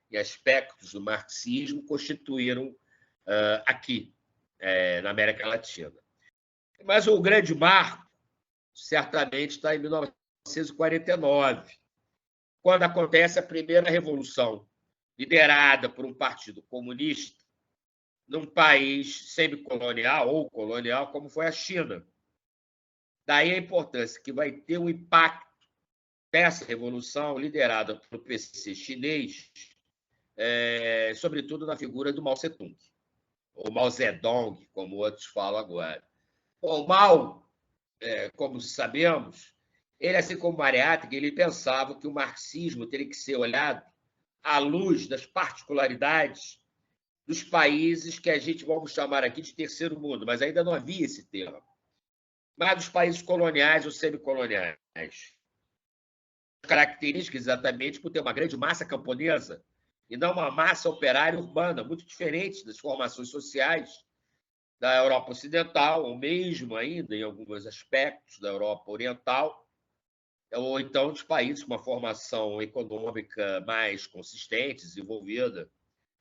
e aspectos do marxismo constituíram aqui, na América Latina. Mas o grande marco, certamente, está em 1949, quando acontece a primeira revolução, liderada por um partido comunista, num país semicolonial ou colonial, como foi a China. Daí a importância que vai ter um impacto dessa revolução liderada pelo PCC chinês, sobretudo na figura do Mao Tse-tung, ou Mao Zedong, como outros falam agora. Bom, o Mao, como sabemos, ele, assim como Mariátegui, ele pensava que o marxismo teria que ser olhado à luz das particularidades dos países que a gente vamos chamar aqui de terceiro mundo, mas ainda não havia esse termo, mas dos países coloniais ou semicoloniais. Características exatamente por ter uma grande massa camponesa e não uma massa operária urbana, muito diferente das formações sociais da Europa Ocidental, ou mesmo ainda, em alguns aspectos, da Europa Oriental, ou então dos países com uma formação econômica mais consistente, desenvolvida,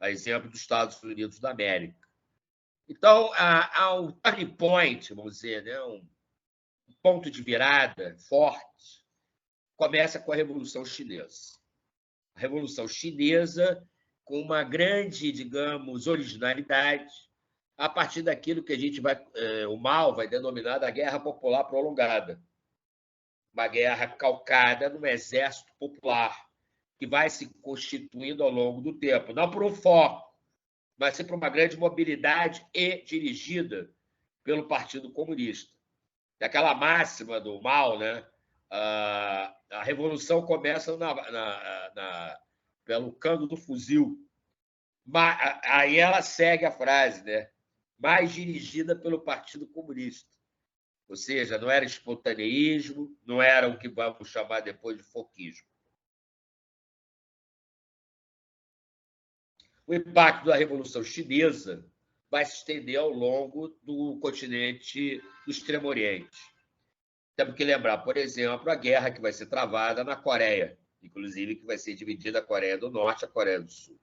a exemplo dos Estados Unidos da América. Então, há um turning point, vamos dizer, né? Um ponto de virada forte, começa com a Revolução Chinesa. A Revolução Chinesa, com uma grande, digamos, originalidade, a partir daquilo que a gente o Mao vai denominar da Guerra Popular Prolongada. Uma guerra calcada num exército popular, que vai se constituindo ao longo do tempo, não por um foco, mas sim por uma grande mobilidade e dirigida pelo Partido Comunista. Aquela máxima do Mao, né? A revolução começa pelo cano do fuzil. Aí ela segue a frase, né? Mais dirigida pelo Partido Comunista. Ou seja, não era espontaneísmo, não era o que vamos chamar depois de foquismo. O impacto da Revolução Chinesa vai se estender ao longo do continente do Extremo Oriente. Temos que lembrar, por exemplo, a guerra que vai ser travada na Coreia, inclusive que vai ser dividida a Coreia do Norte e a Coreia do Sul.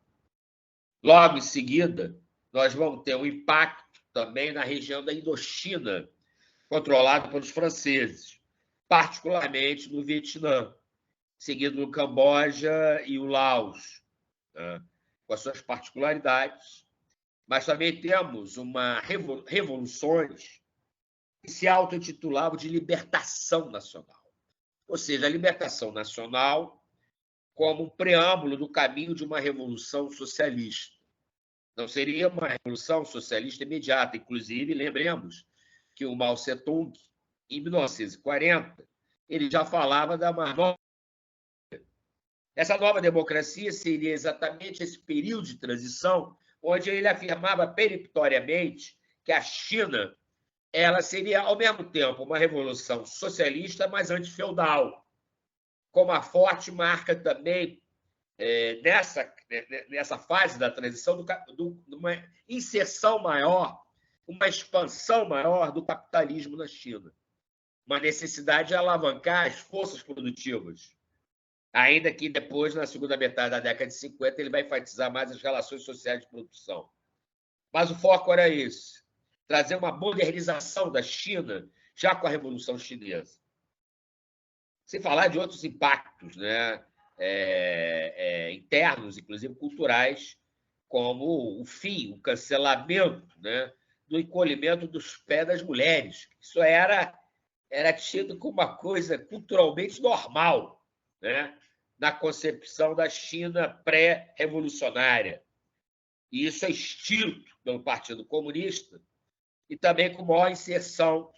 Logo em seguida, nós vamos ter um impacto também na região da Indochina, controlado pelos franceses, particularmente no Vietnã, seguido no Camboja e o Laos, né? Com as suas particularidades, mas também temos revoluções que se auto-intitulavam de libertação nacional. Ou seja, a libertação nacional como um preâmbulo do caminho de uma revolução socialista. Não seria uma revolução socialista imediata. Inclusive, lembremos que o Mao Tse-tung, em 1940, ele já falava da nova. Essa nova democracia seria exatamente esse período de transição onde ele afirmava peremptoriamente que a China ela seria, ao mesmo tempo, uma revolução socialista, mas antifeudal, com uma forte marca também nessa fase da transição de uma inserção maior, uma expansão maior do capitalismo na China. Uma necessidade de alavancar as forças produtivas. Ainda que depois, na segunda metade da década de 50, ele vai enfatizar mais as relações sociais de produção. Mas o foco era esse, trazer uma modernização da China já com a Revolução Chinesa. Sem falar de outros impactos, né? Internos, inclusive culturais, como o fim, o cancelamento, né? Do encolhimento dos pés das mulheres. Isso era tido como uma coisa culturalmente normal, né? Na concepção da China pré-revolucionária. E isso é extinto pelo Partido Comunista e também com maior inserção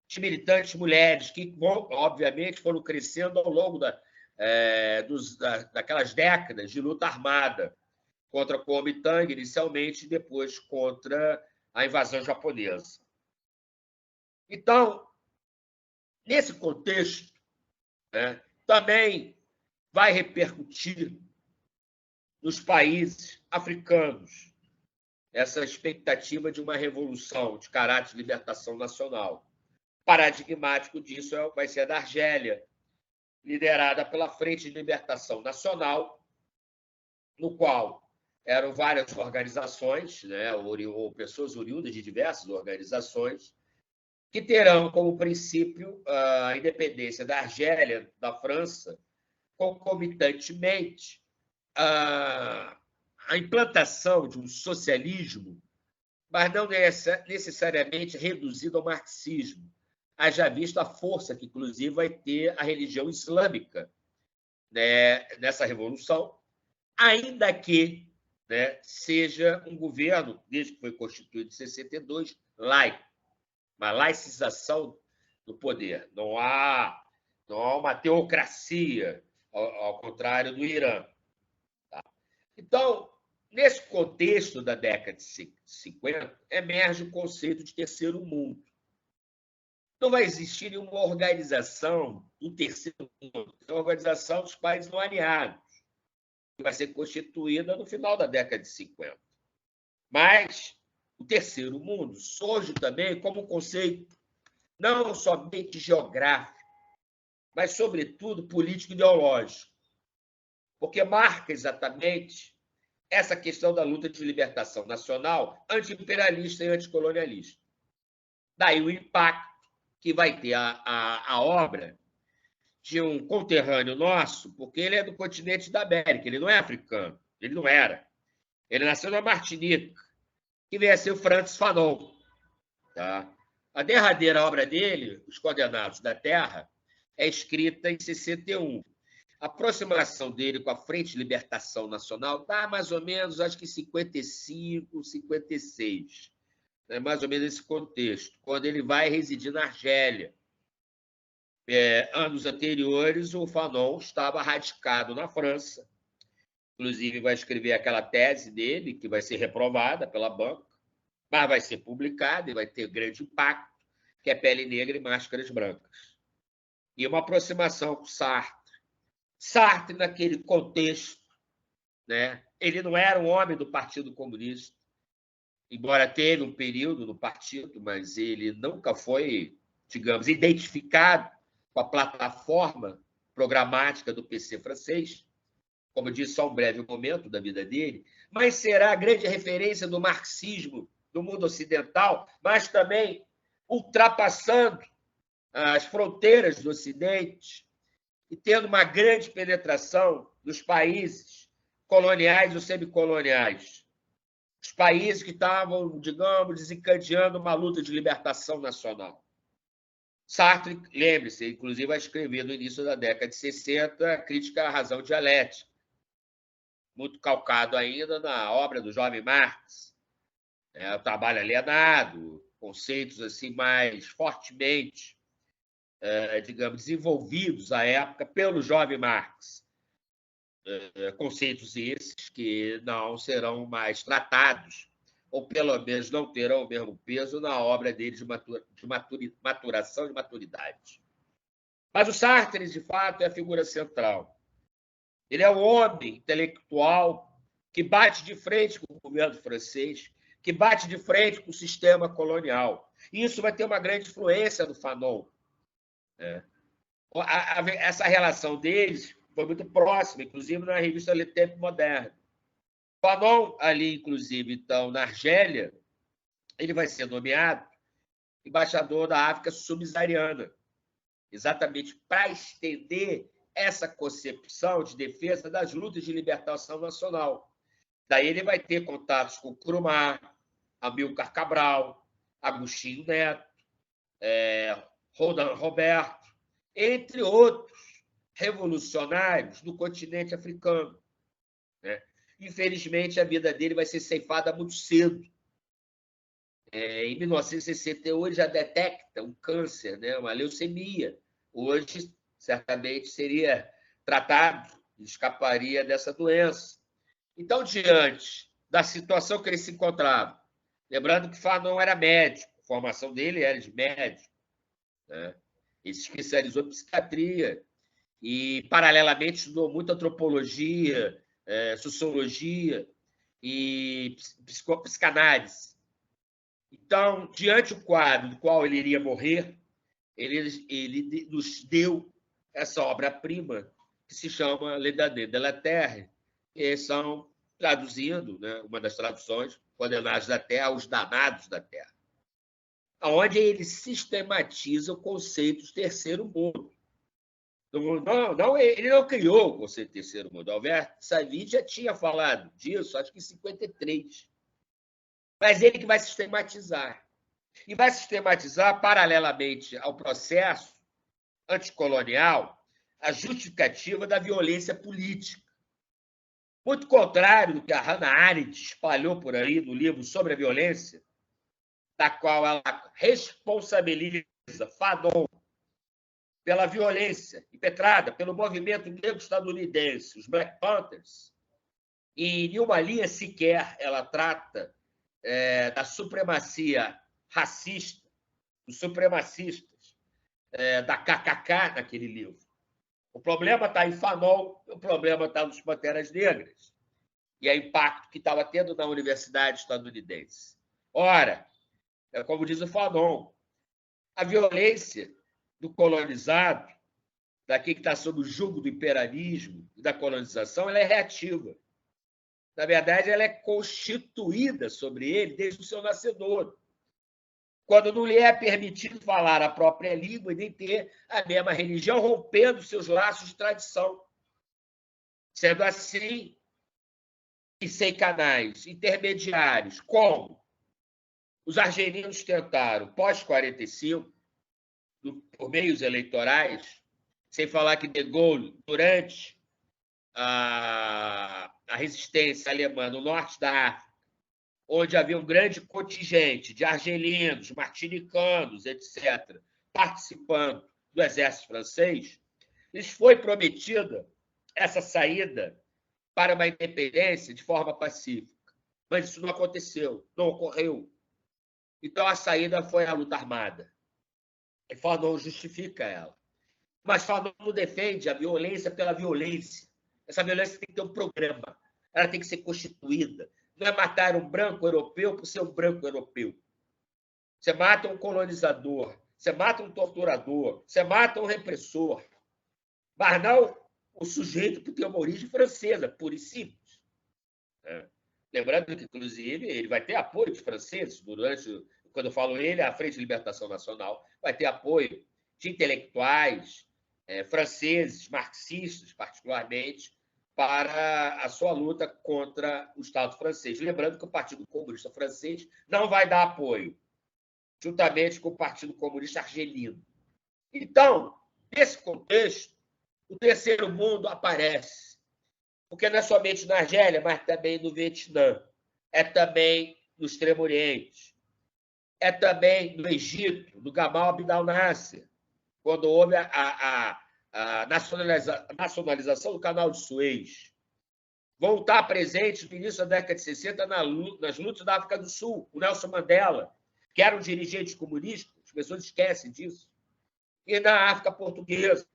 de militantes mulheres, que, obviamente, foram crescendo ao longo daquelas décadas de luta armada contra a Kuomintang, inicialmente, e depois contra a invasão japonesa. Então, nesse contexto, né, também vai repercutir nos países africanos essa expectativa de uma revolução de caráter de libertação nacional. Paradigmático disso vai ser a da Argélia, liderada pela Frente de Libertação Nacional, no qual eram várias organizações, né, ou pessoas oriundas de diversas organizações, que terão como princípio a independência da Argélia, da França, concomitantemente a implantação de um socialismo, mas não necessariamente reduzido ao marxismo, haja visto a força que, inclusive, vai ter a religião islâmica, né, nessa revolução, ainda que, né, seja um governo, desde que foi constituído em 62, laico, uma laicização do poder. Não há uma teocracia, ao contrário do Irã. Tá? Então, nesse contexto da década de 50, emerge o conceito de terceiro mundo. Não vai existir nenhuma organização do terceiro mundo, é uma organização dos países não alinhados, que vai ser constituída no final da década de 50. Mas o terceiro mundo surge também como um conceito não somente geográfico, mas, sobretudo, político-ideológico, porque marca exatamente essa questão da luta de libertação nacional anti-imperialista e anticolonialista. Daí o impacto que vai ter a obra de um conterrâneo nosso, porque ele é do continente da América, ele não é africano, ele não era. Ele nasceu na Martinica, que veio a ser o Frantz Fanon. Tá? A derradeira obra dele, Os Condenados da Terra, é escrita em 61. A aproximação dele com a Frente de Libertação Nacional está mais ou menos, acho que 55, 56. É mais ou menos esse contexto, quando ele vai residir na Argélia. Anos anteriores, o Fanon estava radicado na França. Inclusive, vai escrever aquela tese dele, que vai ser reprovada pela banca, mas vai ser publicada e vai ter grande impacto, que é Pele Negra e Máscaras Brancas. E uma aproximação com Sartre. Sartre, naquele contexto, né, ele não era um homem do Partido Comunista, embora teve um período no partido, mas ele nunca foi, digamos, identificado com a plataforma programática do PC francês, como eu disse, só um breve momento da vida dele, mas será a grande referência do marxismo no mundo ocidental, mas também ultrapassando as fronteiras do Ocidente e tendo uma grande penetração nos países coloniais ou semicoloniais. Os países que estavam, digamos, desencadeando uma luta de libertação nacional. Sartre, lembre-se, inclusive vai escrever no início da década de 60 a Crítica à Razão Dialética, muito calcado ainda na obra do jovem Marx, o trabalho alienado, conceitos assim mais fortemente, digamos, desenvolvidos à época pelo jovem Marx. Conceitos esses que não serão mais tratados, ou pelo menos não terão o mesmo peso na obra dele de maturação e maturidade. Mas o Sartre, de fato, é a figura central. Ele é um homem intelectual que bate de frente com o governo francês, que bate de frente com o sistema colonial. E isso vai ter uma grande influência no Fanon. Essa relação deles foi muito próxima, inclusive na revista Le Temps Moderne. Fanon, ali, inclusive, então, na Argélia, ele vai ser nomeado embaixador da África subsaariana, exatamente para estender essa concepção de defesa das lutas de libertação nacional. Daí ele vai ter contatos com Nkrumah, Amílcar Cabral, Agostinho Neto, Rodan Roberto, entre outros revolucionários do continente africano. Infelizmente, a vida dele vai ser ceifada muito cedo. Em 1961, ele já detecta um câncer, uma leucemia. Hoje, certamente, seria tratado e escaparia dessa doença. Então, diante da situação que ele se encontrava, lembrando que Fanon era médico, a formação dele era de médico, ele se especializou em psiquiatria e, paralelamente, estudou muito antropologia, sociologia e psicanálise. Então, diante do quadro do qual ele iria morrer, ele nos deu essa obra-prima que se chama Les Damnés de la Terre, que são, traduzindo, né, uma das traduções, Condenados da Terra, os Danados da Terra, onde ele sistematiza o conceito de terceiro mundo. Ele não criou o conceito de terceiro mundo. Alberto Savit já tinha falado disso, acho que em 53. Mas ele que vai sistematizar. E vai sistematizar, paralelamente ao processo anticolonial, a justificativa da violência política. Muito contrário do que a Hannah Arendt espalhou por aí no livro sobre a violência, da qual ela responsabiliza Fanon pela violência impetrada pelo movimento negro estadunidense, os Black Panthers, e em uma linha sequer ela trata da supremacia racista, dos supremacistas, da KKK naquele livro. O problema está em Fanon, o problema está nos Panteras Negras e o impacto que estava tendo na universidade estadunidense. Ora, como diz o Fanon, a violência do colonizado, daquele que está sob o jugo do imperialismo e da colonização, ela é reativa. Na verdade, ela é constituída sobre ele desde o seu nascedor, quando não lhe é permitido falar a própria língua e nem ter a mesma religião, rompendo seus laços de tradição. Sendo assim, e sem canais intermediários, como os argelinos tentaram, pós-45, por meios eleitorais, sem falar que De Gaulle, durante a resistência alemã no norte da África, onde havia um grande contingente de argelinos, martinicanos, etc., participando do exército francês, lhes foi prometida essa saída para uma independência de forma pacífica. Mas isso não aconteceu, não ocorreu. Então, a saída foi a luta armada. E Fanon justifica ela. Mas Fanon não defende a violência pela violência. Essa violência tem que ter um programa. Ela tem que ser constituída. Não é matar um branco europeu por ser um branco europeu. Você mata um colonizador, você mata um torturador, você mata um repressor. Mas não o sujeito que tem uma origem francesa, pura e simples. Lembrando que, inclusive, ele vai ter apoio dos franceses durante, quando eu falo ele, a Frente de Libertação Nacional, vai ter apoio de intelectuais franceses, marxistas, particularmente, para a sua luta contra o Estado francês. Lembrando que o Partido Comunista Francês não vai dar apoio, juntamente com o Partido Comunista Argelino. Então, nesse contexto, o terceiro mundo aparece, porque não é somente na Argélia, mas também no Vietnã, é também no Extremo Oriente, é também no Egito, no Gamal Abdel Nasser, quando houve a nacionalização do Canal de Suez. Vão estar presentes no início da década de 60 nas lutas da África do Sul. O Nelson Mandela, que era um dirigente comunista, as pessoas esquecem disso, e na África Portuguesa,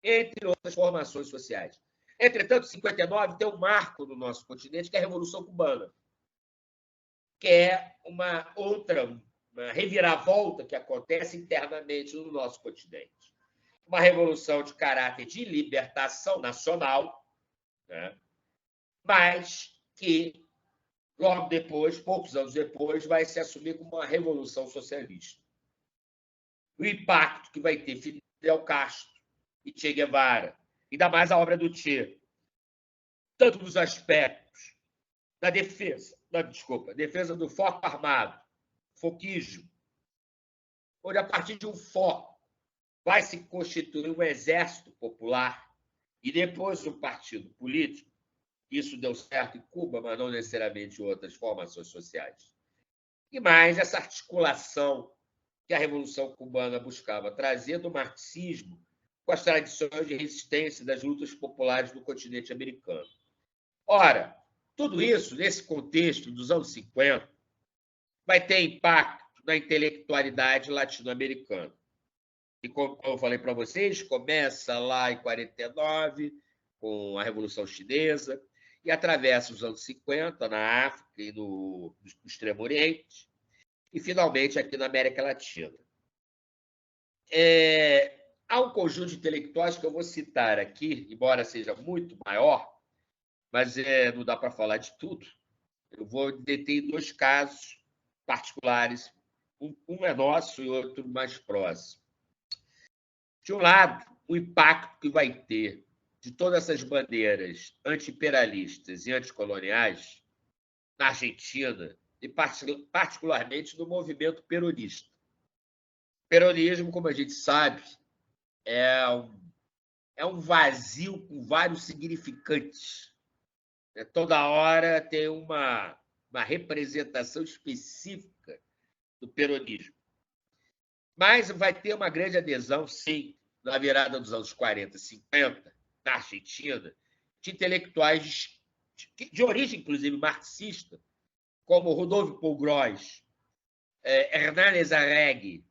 entre outras formações sociais. Entretanto, em 59 tem um marco no nosso continente, que é a Revolução Cubana, que é uma reviravolta que acontece internamente no nosso continente. Uma revolução de caráter de libertação nacional, né? Mas que, logo depois, poucos anos depois, vai se assumir como uma revolução socialista. O impacto que vai ter Fidel Castro e Che Guevara, ainda mais a obra do Che, tanto nos aspectos da defesa do foco armado, foquismo, onde a partir de um foco vai se constituir um exército popular e depois um partido político. Isso deu certo em Cuba, mas não necessariamente em outras formações sociais. E mais essa articulação que a Revolução Cubana buscava trazer do marxismo com as tradições de resistência das lutas populares do continente americano. Ora, tudo isso, nesse contexto dos anos 50, vai ter impacto na intelectualidade latino-americana. E, como eu falei para vocês, começa lá em 49, com a Revolução Chinesa, e atravessa os anos 50, na África e no Extremo Oriente, e, finalmente, aqui na América Latina. Há um conjunto de intelectuais que eu vou citar aqui, embora seja muito maior, mas não dá para falar de tudo. Eu vou deter em 2 casos particulares. Um é nosso e outro mais próximo. De um lado, o impacto que vai ter de todas essas bandeiras anti-imperialistas e anticoloniais na Argentina, e particularmente no movimento peronista. O peronismo, como a gente sabe, é um vazio com vários significantes. Toda hora tem uma representação específica do peronismo. Mas vai ter uma grande adesão, sim, na virada dos anos 40 e 50, na Argentina, de intelectuais de origem, inclusive, marxista, como Rudolf Paul-Gross, Hernán Ezarregui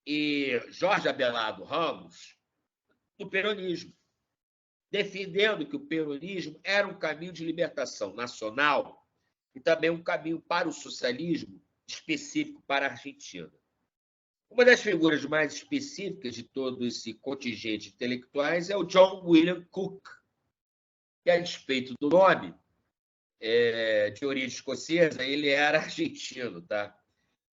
e Jorge Abelardo Ramos, do peronismo, defendendo que o peronismo era um caminho de libertação nacional e também um caminho para o socialismo específico para a Argentina. Uma das figuras mais específicas de todo esse contingente de intelectuais é o John William Cook, que, a despeito do nome, de origem escocesa, ele era argentino. Tá?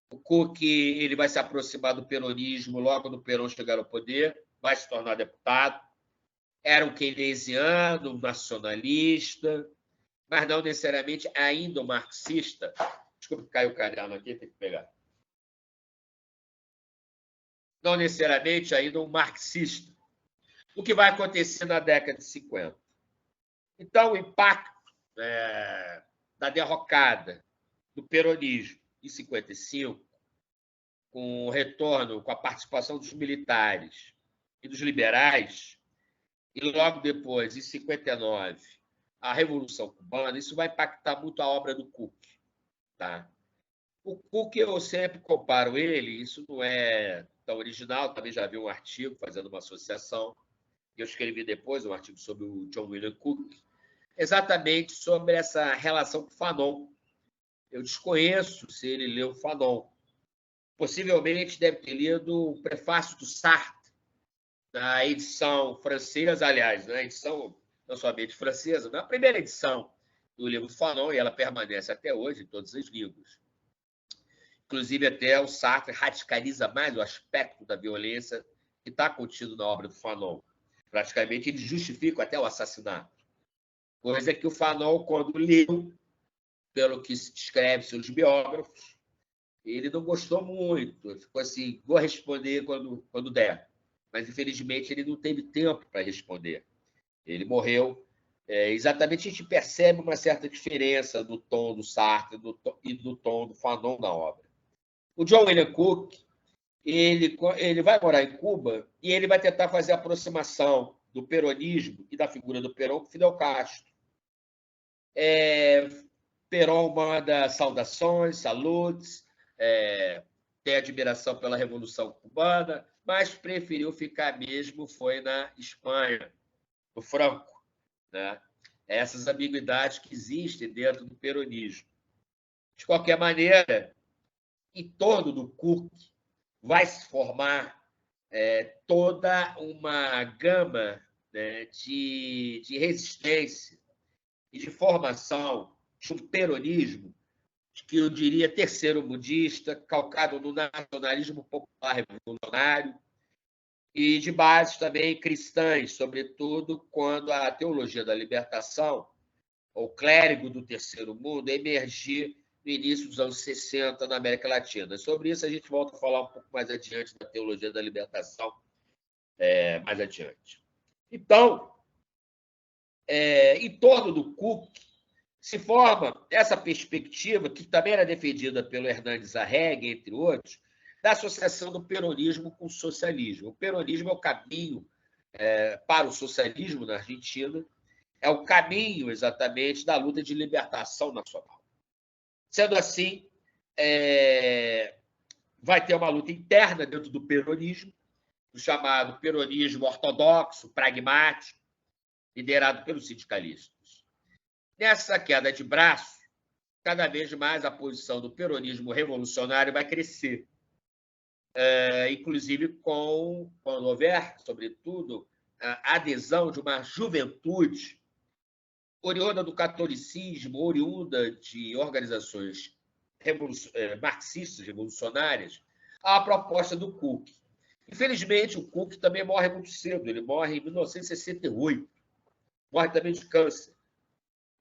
O Cook ele vai se aproximar do peronismo logo no Perón chegar ao poder, vai se tornar deputado. Era um keynesiano, um nacionalista, mas não necessariamente ainda um marxista. Desculpa, caiu o caderno aqui, tem que pegar. Não necessariamente ainda um marxista. O que vai acontecer na década de 50? Então, o impacto da derrocada do peronismo em 55, com o retorno, com a participação dos militares e dos liberais, e logo depois, em 59, a Revolução Cubana, isso vai impactar muito a obra do Cook. Tá? O Cook, eu sempre comparo ele, isso não é tão original, também já vi um artigo fazendo uma associação, eu escrevi depois um artigo sobre o John William Cook, exatamente sobre essa relação com o Fanon. Eu desconheço se ele leu Fanon. Possivelmente deve ter lido o prefácio do Sartre, na edição francesa, aliás, na edição não somente francesa, na primeira edição do livro Fanon, e ela permanece até hoje em todos os livros. Inclusive, até o Sartre radicaliza mais o aspecto da violência que está contido na obra do Fanon. Praticamente, ele justifica até o assassinato. Coisa que o Fanon, quando leu, pelo que se descreve seus biógrafos, ele não gostou muito. Ficou assim, vou responder quando der. Mas, infelizmente, ele não teve tempo para responder. Ele morreu. Exatamente, a gente percebe uma certa diferença do tom do Sartre e do tom do Fanon na obra. O John William Cook, ele vai morar em Cuba e ele vai tentar fazer a aproximação do peronismo e da figura do Perón com Fidel Castro. Perón manda saudações, saludes, tem admiração pela Revolução Cubana, mas preferiu ficar mesmo foi na Espanha, no Franco. Né? Essas ambiguidades que existem dentro do peronismo. De qualquer maneira, em torno do Cook vai se formar toda uma gama, né, de resistência e de formação de um peronismo que eu diria terceiro-mundista, calcado no nacionalismo popular revolucionário e de bases também cristãs, sobretudo quando a teologia da libertação, ou clérigo do terceiro mundo, emergir no início dos anos 60 na América Latina. Sobre isso a gente volta a falar um pouco mais adiante da teologia da libertação, mais adiante. Então, em torno do Cook, se forma essa perspectiva, que também era defendida pelo Hernandes Arregui, entre outros, da associação do peronismo com o socialismo. O peronismo é o caminho para o socialismo na Argentina, é o caminho, exatamente, da luta de libertação nacional. Sendo assim, vai ter uma luta interna dentro do peronismo, o chamado peronismo ortodoxo, pragmático, liderado pelos sindicalistas. Nessa queda de braço, cada vez mais a posição do peronismo revolucionário vai crescer, inclusive quando houver, sobretudo, a adesão de uma juventude oriunda do catolicismo, oriunda de organizações marxistas, revolucionárias, à proposta do Cook. Infelizmente, o Cook também morre muito cedo. Ele morre em 1968. Morre também de câncer.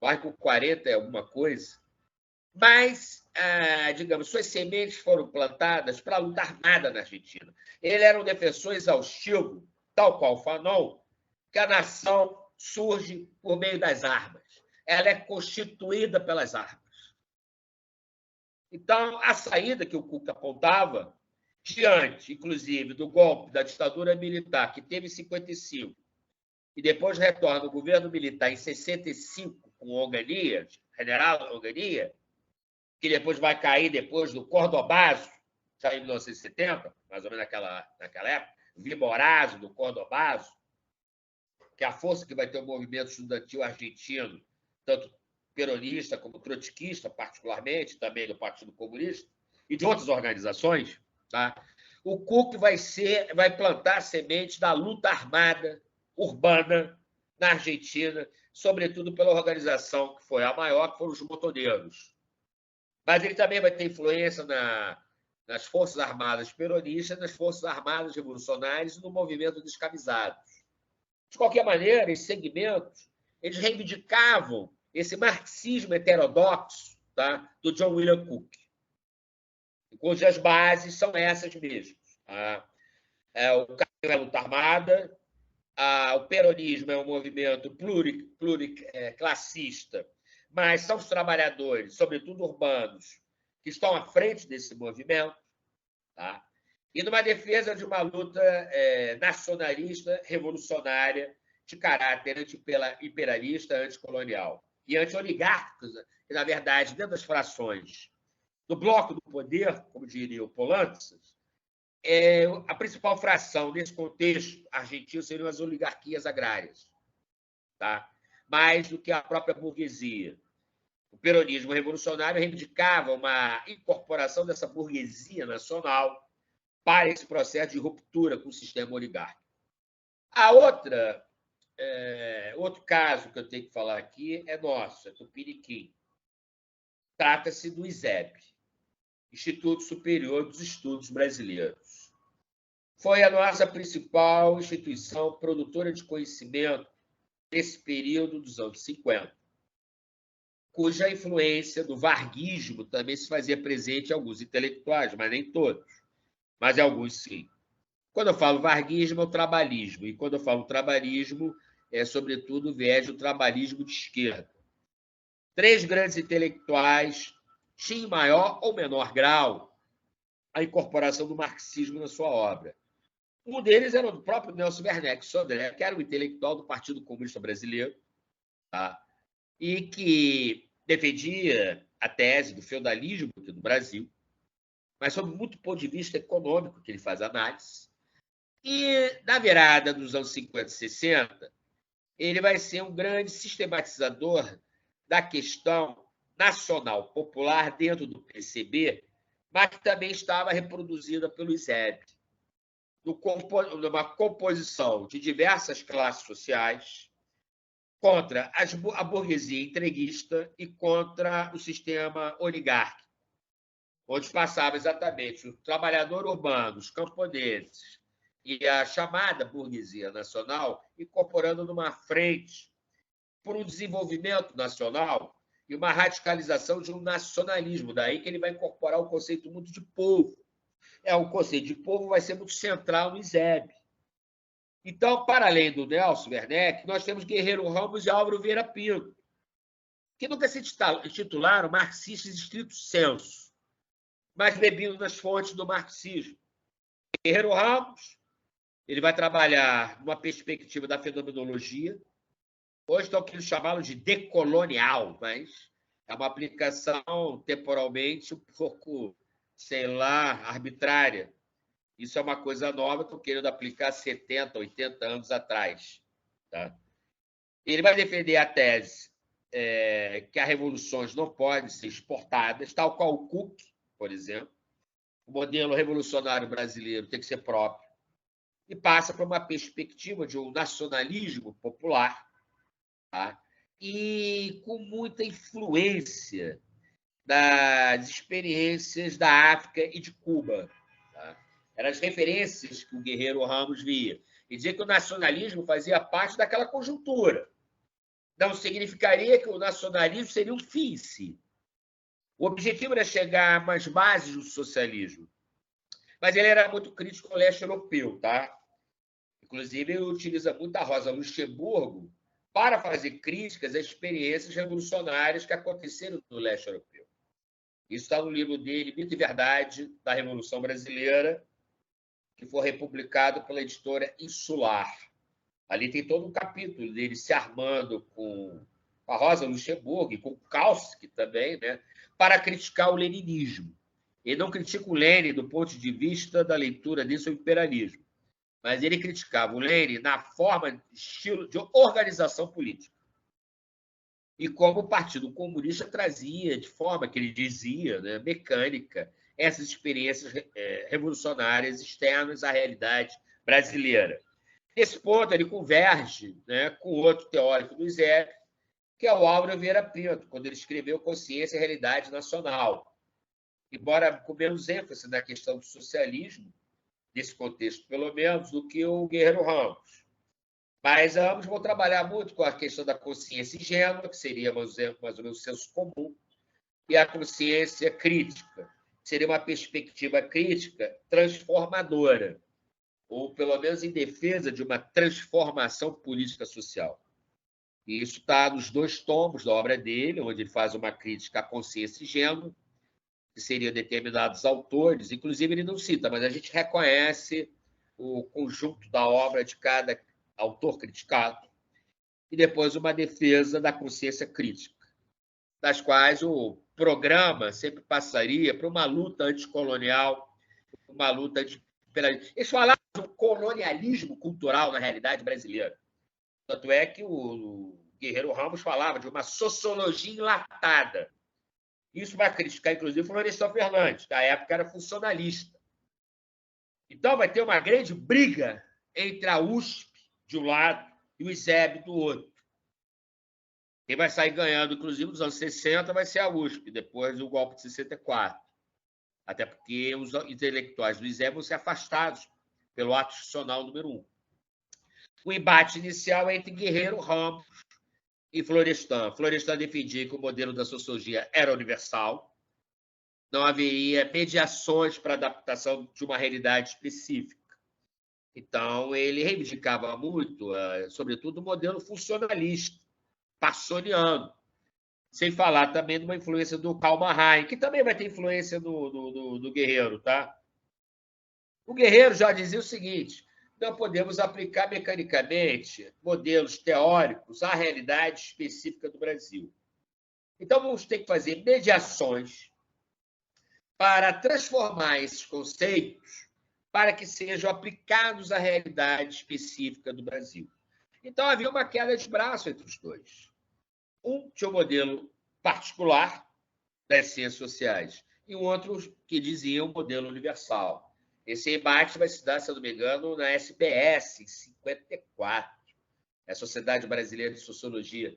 Morre com 40 e alguma coisa. Mas, digamos, suas sementes foram plantadas para a luta armada na Argentina. Ele era um defensor exaustivo, tal qual Fanon, que a nação surge por meio das armas. Ela é constituída pelas armas. Então, a saída que o Cook apontava, diante, inclusive, do golpe da ditadura militar, que teve em 55, e depois retorna o governo militar em 65, com Onganía, general Onganía, que depois vai cair depois do Cordobazo, já em 1970, mais ou menos naquela época, Vimorazo, do Cordobazo, que é a força que vai ter o movimento estudantil argentino, tanto peronista como trotskista, particularmente, também do Partido Comunista, e de outras organizações, tá? O Cook vai plantar sementes da luta armada urbana na Argentina, sobretudo pela organização que foi a maior, que foram os montoneiros. Mas ele também vai ter influência nas Forças Armadas peronistas, nas Forças Armadas revolucionárias e no movimento dos escravizados. De qualquer maneira, esses segmentos, eles reivindicavam esse marxismo heterodoxo, tá, do John William Cook, cujas bases são essas mesmas. Tá? O caminho é a luta armada, o peronismo é um movimento pluriclassista, mas são os trabalhadores, sobretudo urbanos, que estão à frente desse movimento, tá? E numa defesa de uma luta nacionalista, revolucionária, de caráter imperialista, anticolonial e anti-oligárquica, que, na verdade, dentro das frações do bloco do poder, como diria o Polantzas, a principal fração nesse contexto argentino seriam as oligarquias agrárias, tá? Mais do que a própria burguesia. O peronismo revolucionário reivindicava uma incorporação dessa burguesia nacional para esse processo de ruptura com o sistema oligárquico. Outro caso que eu tenho que falar aqui é nosso, é Tupiniquim. Trata-se do ISEB, Instituto Superior dos Estudos Brasileiros. Foi a nossa principal instituição produtora de conhecimento nesse período dos anos 50, cuja influência do varguismo também se fazia presente em alguns intelectuais, mas nem todos, mas em alguns sim. Quando eu falo varguismo, é o trabalhismo, e quando eu falo trabalhismo, sobretudo, o viés do trabalhismo de esquerda. 3 grandes intelectuais tinham, em maior ou menor grau, a incorporação do marxismo na sua obra. Um deles era o próprio Nelson Werneck Sodré, que era um intelectual do Partido Comunista Brasileiro, tá? E que defendia a tese do feudalismo aqui no Brasil, mas sob muito ponto de vista econômico, que ele faz análise. E, na virada dos anos 50 e 60, ele vai ser um grande sistematizador da questão nacional popular dentro do PCB, mas que também estava reproduzida pelo ISEB, numa composição de diversas classes sociais contra a burguesia entreguista e contra o sistema oligárquico, onde passava exatamente o trabalhador urbano, os camponeses e a chamada burguesia nacional, incorporando numa frente por um desenvolvimento nacional e uma radicalização de um nacionalismo. Daí que ele vai incorporar o conceito muito de povo. O conceito de povo vai ser muito central no ISEB. Então, para além do Nelson Werneck, nós temos Guerreiro Ramos e Álvaro Vieira Pinto, que nunca se intitularam marxistas estrito sensu, mas bebiam nas fontes do marxismo. Guerreiro Ramos, ele vai trabalhar numa perspectiva da fenomenologia. Hoje estão querendo chamá-lo de decolonial, mas é uma aplicação temporalmente um pouco, sei lá, arbitrária. Isso é uma coisa nova, estão querendo aplicar 70, 80 anos atrás. Tá? Ele vai defender a tese que as revoluções não podem ser exportadas, tal qual o Cook, por exemplo. O modelo revolucionário brasileiro tem que ser próprio. E passa por uma perspectiva de um nacionalismo popular, tá? e com muita influência das experiências da África e de Cuba. Tá? Eram as referências que o Guerreiro Ramos via. E dizia que o nacionalismo fazia parte daquela conjuntura. Não significaria que o nacionalismo seria um fim em si. O objetivo era chegar às bases do socialismo. Mas ele era muito crítico ao leste europeu. Tá? Inclusive, ele utiliza muito a Rosa Luxemburgo para fazer críticas às experiências revolucionárias que aconteceram no leste europeu. Isso está no livro dele, Mito e Verdade da Revolução Brasileira, que foi republicado pela editora Insular. Ali tem todo um capítulo dele se armando com a Rosa Luxemburgo e com o Kautsky também, né, para criticar o leninismo. Ele não critica o Lenin do ponto de vista da leitura desse imperialismo, mas ele criticava o Lenin na forma de estilo de organização política. E como o Partido Comunista trazia, de forma que ele dizia, né, mecânica, essas experiências revolucionárias externas à realidade brasileira. Nesse ponto, ele converge, né, com outro teórico do ISEB, que é o Álvaro Vieira Pinto, quando ele escreveu Consciência e Realidade Nacional. Embora com menos ênfase na questão do socialismo, nesse contexto, pelo menos, do que o Guerreiro Ramos. Mas ambos vão trabalhar muito com a questão da consciência ingênua, que seria mais ou menos o senso comum, e a consciência crítica, que seria uma perspectiva crítica transformadora, ou pelo menos em defesa de uma transformação política social. E isso está nos 2 tomos da obra dele, onde ele faz uma crítica à consciência ingênua, que seriam determinados autores, inclusive ele não cita, mas a gente reconhece o conjunto da obra de cada autor criticado, e depois uma defesa da consciência crítica, das quais o programa sempre passaria para uma luta anticolonial, uma luta anti-imperialista. Eles falavam do colonialismo cultural na realidade brasileira. Tanto é que o Guerreiro Ramos falava de uma sociologia enlatada. Isso vai criticar, inclusive, o Florestan Fernandes, que à época era funcionalista. Então, vai ter uma grande briga entre a USP, de um lado, e o ISEB, do outro. Quem vai sair ganhando, inclusive, nos anos 60, vai ser a USP, depois do golpe de 64. Até porque os intelectuais do ISEB vão ser afastados pelo ato institucional número 1. O embate inicial é entre Guerreiro Ramos e Florestan. Florestan defendia que o modelo da sociologia era universal, não haveria mediações para adaptação de uma realidade específica. Então, ele reivindicava muito, sobretudo, o modelo funcionalista, passoniano, sem falar também de uma influência do Karl Marx, que também vai ter influência do Guerreiro. Tá? O Guerreiro já dizia o seguinte: não podemos aplicar mecanicamente modelos teóricos à realidade específica do Brasil. Então, vamos ter que fazer mediações para transformar esses conceitos para que sejam aplicados à realidade específica do Brasil. Então, havia uma queda de braço entre os dois. Um tinha um modelo particular das ciências sociais e um outro que dizia um modelo universal. Esse embate vai se dar, se eu não me engano, na SBS, em 54, a Sociedade Brasileira de Sociologia.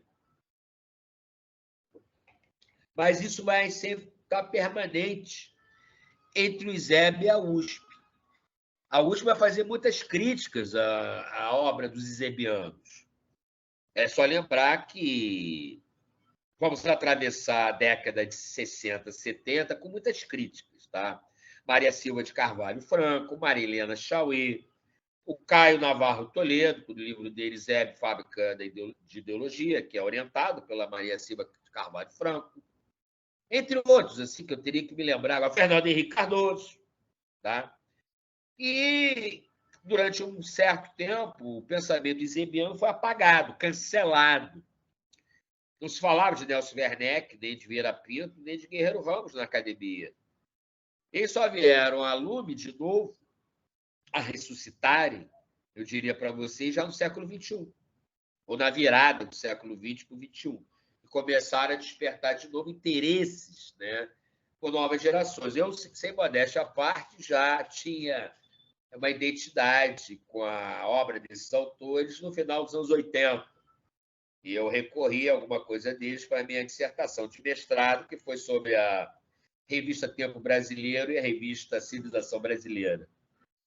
Mas isso vai ficar permanente entre o ISEB e a USP. A USP vai fazer muitas críticas à obra dos isebianos. É só lembrar que vamos atravessar a década de 60, 70 com muitas críticas. Tá? Maria Silva de Carvalho Franco, Marilena Chauí, o Caio Navarro Toledo, o livro dele, ISEB, Fábrica de Ideologia, que é orientado pela Maria Silva de Carvalho Franco, entre outros, assim, que eu teria que me lembrar agora, Fernando Henrique Cardoso. Tá? E, durante um certo tempo, o pensamento isebiano foi apagado, cancelado. Não se falava de Nelson Werneck, nem de Vieira Pinto, nem de Guerreiro Ramos na academia. Eles só vieram a lume, de novo, a ressuscitarem, eu diria para vocês, já no século XXI, ou na virada do século XX para o XXI, e começaram a despertar de novo interesses, né, por novas gerações. Eu, sem modéstia à parte, já tinha uma identidade com a obra desses autores no final dos anos 80. E eu recorri a alguma coisa deles para a minha dissertação de mestrado, que foi sobre a revista Tempo Brasileiro e a revista Civilização Brasileira.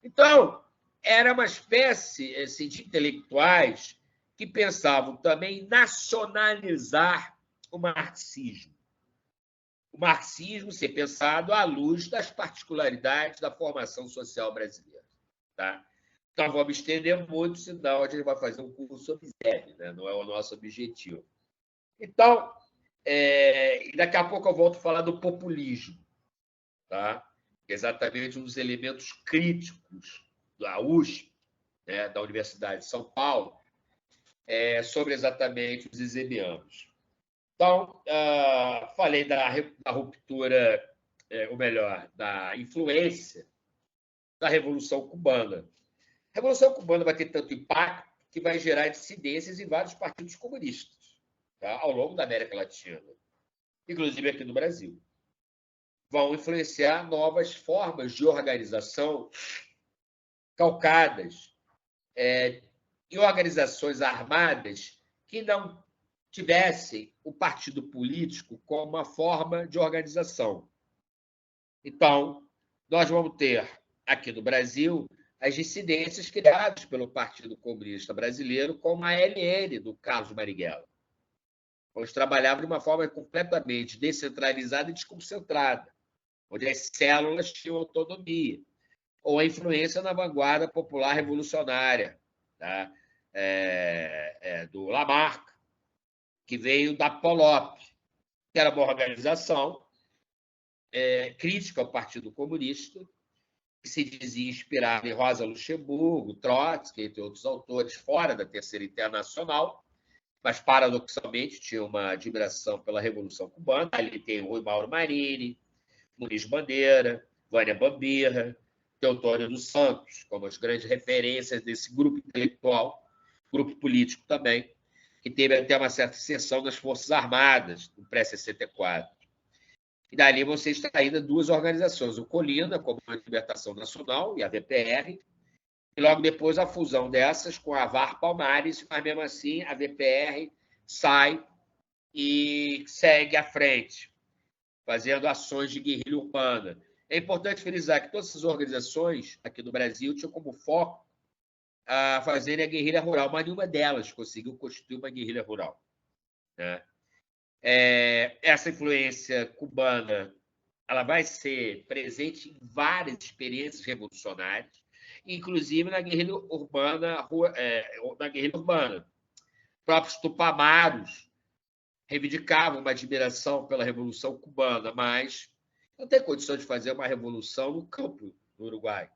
Então, era uma espécie assim, de intelectuais que pensavam também em nacionalizar o marxismo. O marxismo ser pensado à luz das particularidades da formação social brasileira. Tá? Então, vamos estender muito, senão a gente vai fazer um curso sobre ZEB, né? Não é o nosso objetivo. Então, daqui a pouco eu volto a falar do populismo, tá? Exatamente um dos elementos críticos da USP, né, da Universidade de São Paulo, sobre exatamente os esebianos. Então, falei da ruptura, ou melhor, da influência da Revolução Cubana. A Revolução Cubana vai ter tanto impacto que vai gerar dissidências em vários partidos comunistas, tá, ao longo da América Latina, inclusive aqui no Brasil. Vão influenciar novas formas de organização calcadas em organizações armadas que não tivessem o partido político como uma forma de organização. Então, nós vamos ter aqui no Brasil as dissidências criadas pelo Partido Comunista Brasileiro, como a ALN, do Carlos Marighella. Eles trabalhavam de uma forma completamente descentralizada e desconcentrada, onde as células tinham autonomia, ou a influência na vanguarda popular revolucionária, tá? Do Lamarck, que veio da POLOP, que era uma organização crítica ao Partido Comunista, que se dizia inspirada em Rosa Luxemburgo, Trotsky, entre outros autores, fora da Terceira Internacional, mas, paradoxalmente, tinha uma admiração pela Revolução Cubana. Ali tem Rui Mauro Marini, Muniz Bandeira, Vânia Bambirra, Teotônio dos Santos, como as grandes referências desse grupo intelectual, grupo político também, que teve até uma certa inserção nas Forças Armadas, no pré-64. E dali você extraída duas organizações, o Colina, como a Libertação Nacional, e a VPR, e logo depois a fusão dessas com a VAR Palmares, mas mesmo assim a VPR sai e segue à frente, fazendo ações de guerrilha urbana. É importante frisar que todas essas organizações aqui no Brasil tinham como foco a fazerem a guerrilha rural, mas nenhuma delas conseguiu constituir uma guerrilha rural, né? Essa influência cubana ela vai ser presente em várias experiências revolucionárias, inclusive na guerrilha urbana. Próprios tupamaros reivindicavam uma admiração pela Revolução Cubana, mas não tem condição de fazer uma revolução no campo do Uruguai,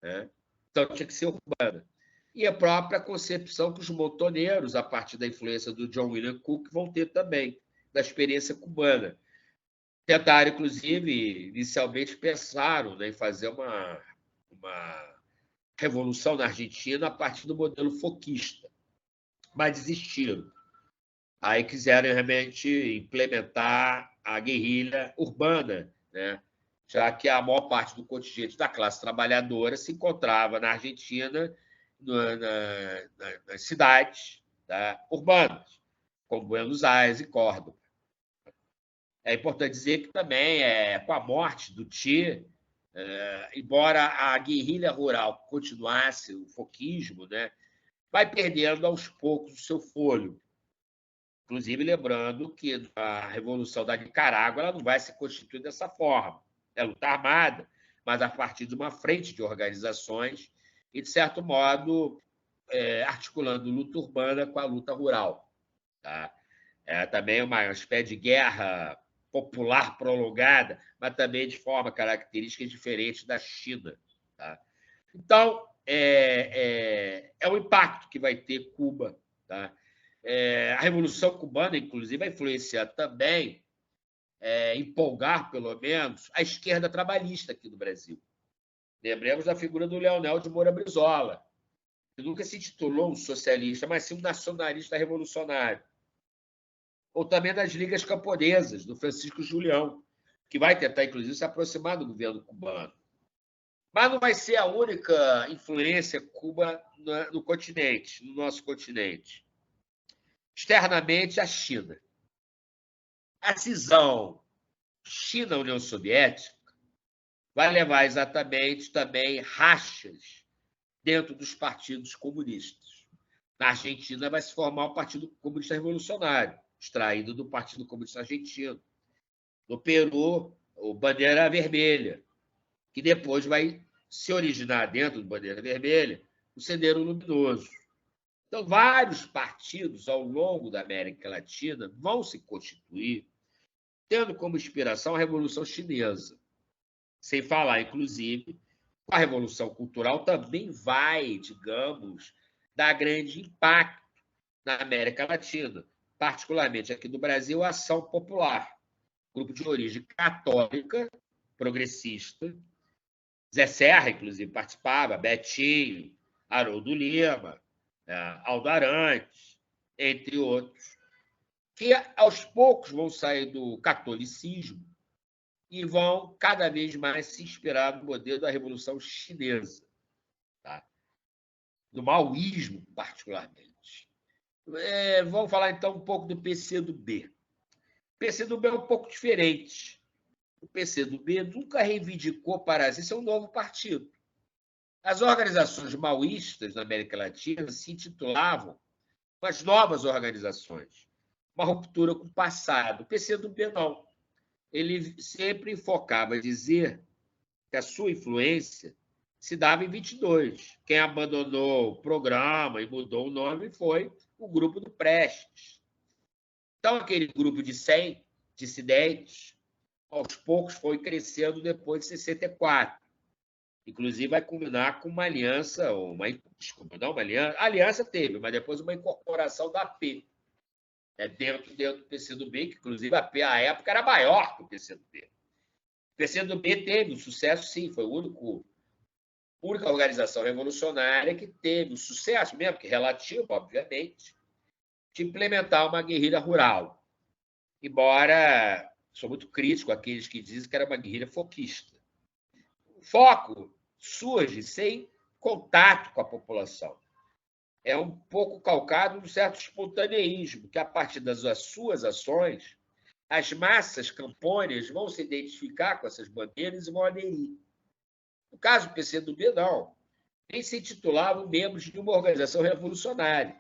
né? Então tinha que ser urbana. E a própria concepção que os montoneiros, a partir da influência do John William Cook, vão ter também da experiência cubana. Tentaram, inclusive, inicialmente pensaram, né, em fazer uma revolução na Argentina a partir do modelo foquista, mas desistiram. Aí quiseram realmente implementar a guerrilha urbana, né, já que a maior parte do contingente da classe trabalhadora se encontrava na Argentina, nas cidades, tá, urbanas, como Buenos Aires e Córdoba. É importante dizer que também, com a morte do Che, embora a guerrilha rural continuasse, o foquismo, né, vai perdendo aos poucos o seu fôlego. Inclusive, lembrando que a Revolução da Nicarágua ela não vai se constituir dessa forma. É luta armada, mas a partir de uma frente de organizações e, de certo modo, articulando luta urbana com a luta rural. Tá? Também uma espécie de guerra popular prolongada, mas também de forma característica diferente da China. Tá? Então, é o impacto que vai ter Cuba. Tá? A Revolução Cubana, inclusive, vai influenciar também, empolgar, pelo menos, a esquerda trabalhista aqui no Brasil. Lembremos da figura do Leonel de Moura Brizola, que nunca se titulou um socialista, mas sim um nacionalista revolucionário. Ou também das ligas camponesas, do Francisco Julião, que vai tentar, inclusive, se aproximar do governo cubano. Mas não vai ser a única influência Cuba no continente, no nosso continente. externamente, a China. A cisão China-União Soviética vai levar exatamente também rachas dentro dos partidos comunistas. Na Argentina vai se formar o Partido Comunista Revolucionário, extraído do Partido Comunista Argentino. No Peru, o Bandeira Vermelha, que depois vai se originar dentro do Bandeira Vermelha o Sendero Luminoso. Então, vários partidos ao longo da América Latina vão se constituir tendo como inspiração a Revolução Chinesa. Sem falar, inclusive, a Revolução Cultural também vai, digamos, dar grande impacto na América Latina, particularmente aqui no Brasil, a Ação Popular, grupo de origem católica, progressista. Zé Serra, inclusive, participava, Betinho, Haroldo Lima, Aldo Arantes, entre outros, que aos poucos vão sair do catolicismo e vão cada vez mais se inspirar no modelo da Revolução Chinesa, tá? Do maoísmo, particularmente. Vamos falar, então, um pouco do PCdoB. O PCdoB é um pouco diferente. O PCdoB nunca reivindicou para si ser um novo partido. As organizações maoístas na América Latina se intitulavam as novas organizações, uma ruptura com o passado. O PCdoB não. Ele sempre focava em dizer que a sua influência se dava em 22. Quem abandonou o programa e mudou o nome foi o grupo do Prestes. Então, aquele grupo de 100 dissidentes, aos poucos foi crescendo depois de 64. Inclusive, vai culminar com uma aliança, desculpa, não uma aliança. A aliança teve, mas depois uma incorporação da AP. Dentro do PCdoB, que inclusive a AP, à época, era maior que o PCdoB. O PCdoB teve um sucesso, sim, foi a única organização revolucionária que teve o sucesso, mesmo que relativo, obviamente, de implementar uma guerrilha rural. Embora sou muito crítico àqueles que dizem que era uma guerrilha foquista. O foco surge sem contato com a população. É um pouco calcado num certo espontaneísmo, que a partir das suas ações, as massas camponeas vão se identificar com essas bandeiras e vão aderir. No caso do PCdoB, não. Nem se intitulavam membros de uma organização revolucionária.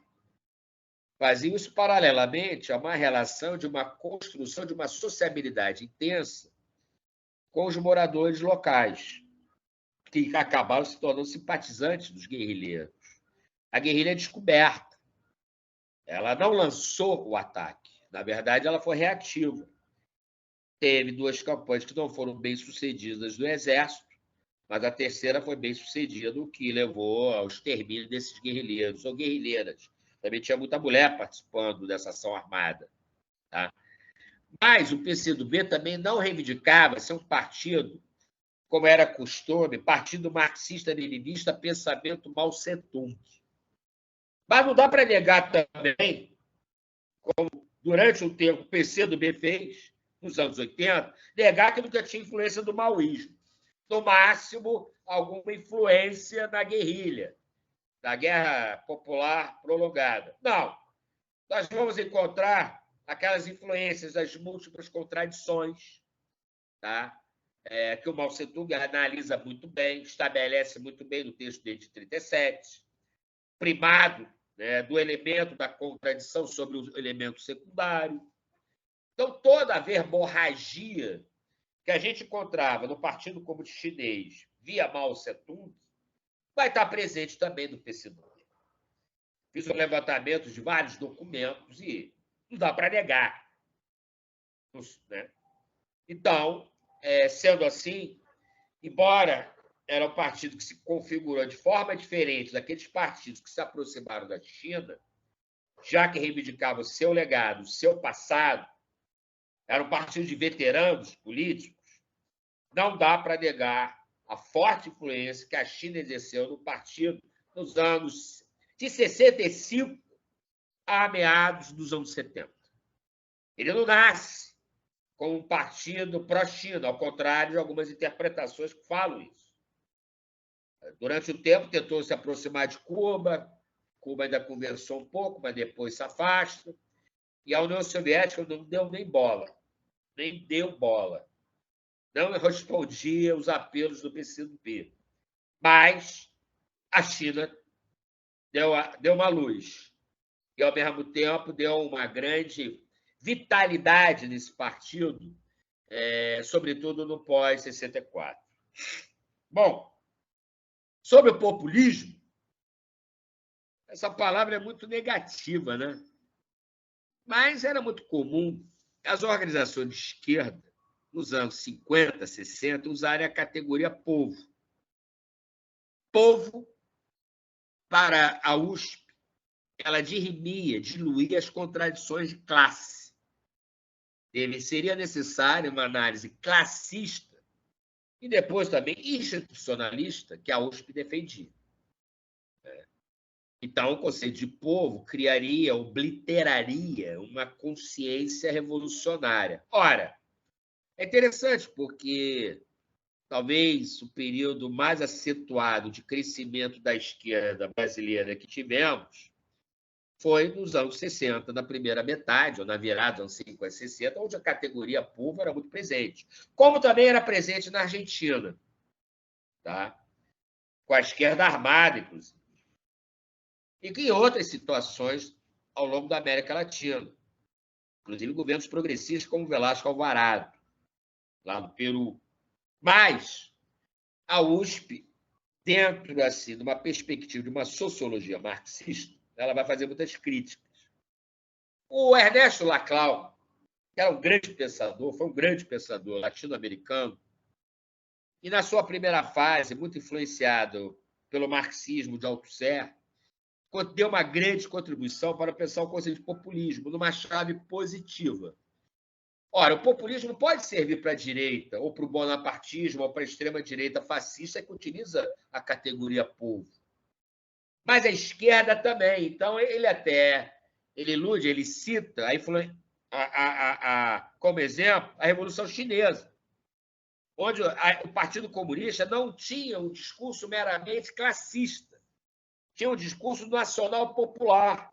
Faziam isso paralelamente a uma relação de uma construção de uma sociabilidade intensa com os moradores locais, que acabaram se tornando simpatizantes dos guerrilheiros. A guerrilha é descoberta. Ela não lançou o ataque. Na verdade, ela foi reativa. Teve 2 campanhas que não foram bem-sucedidas do Exército, mas a terceira foi bem-sucedida, o que levou ao extermínio desses guerrilheiros ou guerrilheiras. Também tinha muita mulher participando dessa ação armada. Tá? Mas o PCdoB também não reivindicava ser um partido, como era costume, partido marxista-leninista, pensamento Mao Tse-tung. Mas não dá para negar também, como durante um tempo o PCdoB fez, nos anos 80, negar que nunca tinha influência do maoísmo. No máximo, alguma influência na guerrilha, da guerra popular prolongada. Não. Nós vamos encontrar aquelas influências, as múltiplas contradições, tá? Que o Mao Tse-tung analisa muito bem, estabelece muito bem no texto dele de 37, primado, né, do elemento da contradição sobre o elemento secundário. Então, toda a verborragia que a gente encontrava no Partido Comunista Chinês via Mao Tse-tung vai estar presente também no PCdoB. Fiz um levantamento de vários documentos e não dá para negar. Né? Então, sendo assim, embora era um partido que se configurou de forma diferente daqueles partidos que se aproximaram da China, já que reivindicava o seu legado, o seu passado, era um partido de veteranos políticos, não dá para negar a forte influência que a China exerceu no partido nos anos de 65 a meados dos anos 70. Ele não nasce como um partido pró-China, ao contrário de algumas interpretações que falam isso. Durante o tempo, tentou se aproximar de Cuba. Cuba ainda conversou um pouco, mas depois se afasta. E a União Soviética não deu nem bola, nem deu bola. Não respondia aos apelos do PCdoB. Mas a China deu uma luz. E, ao mesmo tempo, deu uma grande vitalidade nesse partido, sobretudo no pós-64. Bom, sobre o populismo, essa palavra é muito negativa, né? Mas era muito comum as organizações de esquerda, nos anos 50, 60, usarem a categoria povo. Povo, para a USP, ela diluía as contradições de classe. Seria necessária uma análise classista e depois também institucionalista, que a USP defendia. Então, o conceito de povo criaria, obliteraria uma consciência revolucionária. Ora, é interessante porque talvez o período mais acentuado de crescimento da esquerda brasileira que tivemos foi nos anos 60, na primeira metade, ou na virada dos anos 50 e 60, onde a categoria povo era muito presente. Como também era presente na Argentina, tá? Com a esquerda armada, inclusive. E em outras situações ao longo da América Latina. Inclusive governos progressistas como Velasco Alvarado, lá no Peru. Mas a USP, dentro assim, de uma perspectiva de uma sociologia marxista, ela vai fazer muitas críticas. O Ernesto Laclau, que era um grande pensador, foi um grande pensador latino-americano, e na sua primeira fase, muito influenciado pelo marxismo de Althusser, deu uma grande contribuição para pensar o conceito de populismo numa chave positiva. Ora, o populismo pode servir para a direita, ou para o bonapartismo, ou para a extrema-direita fascista, que utiliza a categoria povo. Mas a esquerda também. Então, ele cita, como exemplo, a Revolução Chinesa, onde o Partido Comunista não tinha um discurso meramente classista, tinha um discurso nacional popular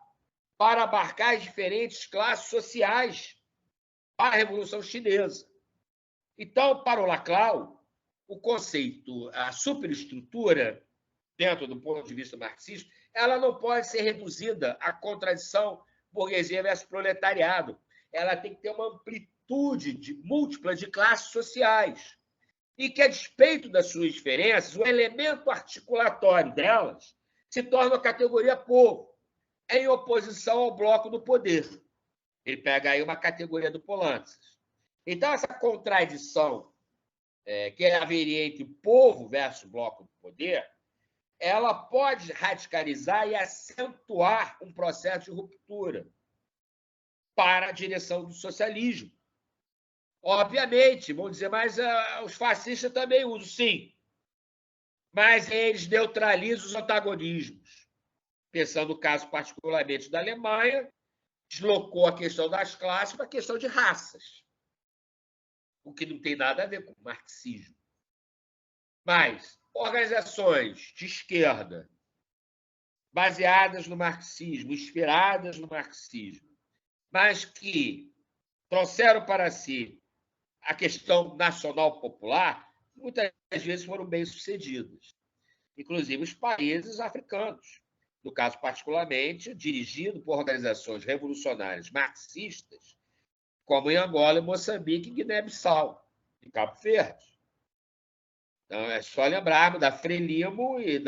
para abarcar as diferentes classes sociais para a Revolução Chinesa. Então, para o Laclau, o conceito, a superestrutura, dentro do ponto de vista marxista, ela não pode ser reduzida à contradição burguesia versus proletariado. Ela tem que ter uma amplitude múltipla de classes sociais. E que, a despeito das suas diferenças, o elemento articulatório delas se torna a categoria povo, em oposição ao bloco do poder. Ele pega aí uma categoria do Polantzas. Então, essa contradição que haveria entre povo versus bloco do poder, ela pode radicalizar e acentuar um processo de ruptura para a direção do socialismo. Obviamente, vão dizer, mas os fascistas também usam, sim. Mas eles neutralizam os antagonismos. Pensando no caso particularmente da Alemanha, deslocou a questão das classes para a questão de raças, o que não tem nada a ver com o marxismo. Mas organizações de esquerda baseadas no marxismo, inspiradas no marxismo, mas que trouxeram para si a questão nacional popular, muitas vezes foram bem-sucedidas. Inclusive os países africanos, no caso particularmente, dirigido por organizações revolucionárias marxistas, como em Angola, Moçambique e Guiné-Bissau, e Cabo Verde. Então, é só lembrarmos da Frelimo e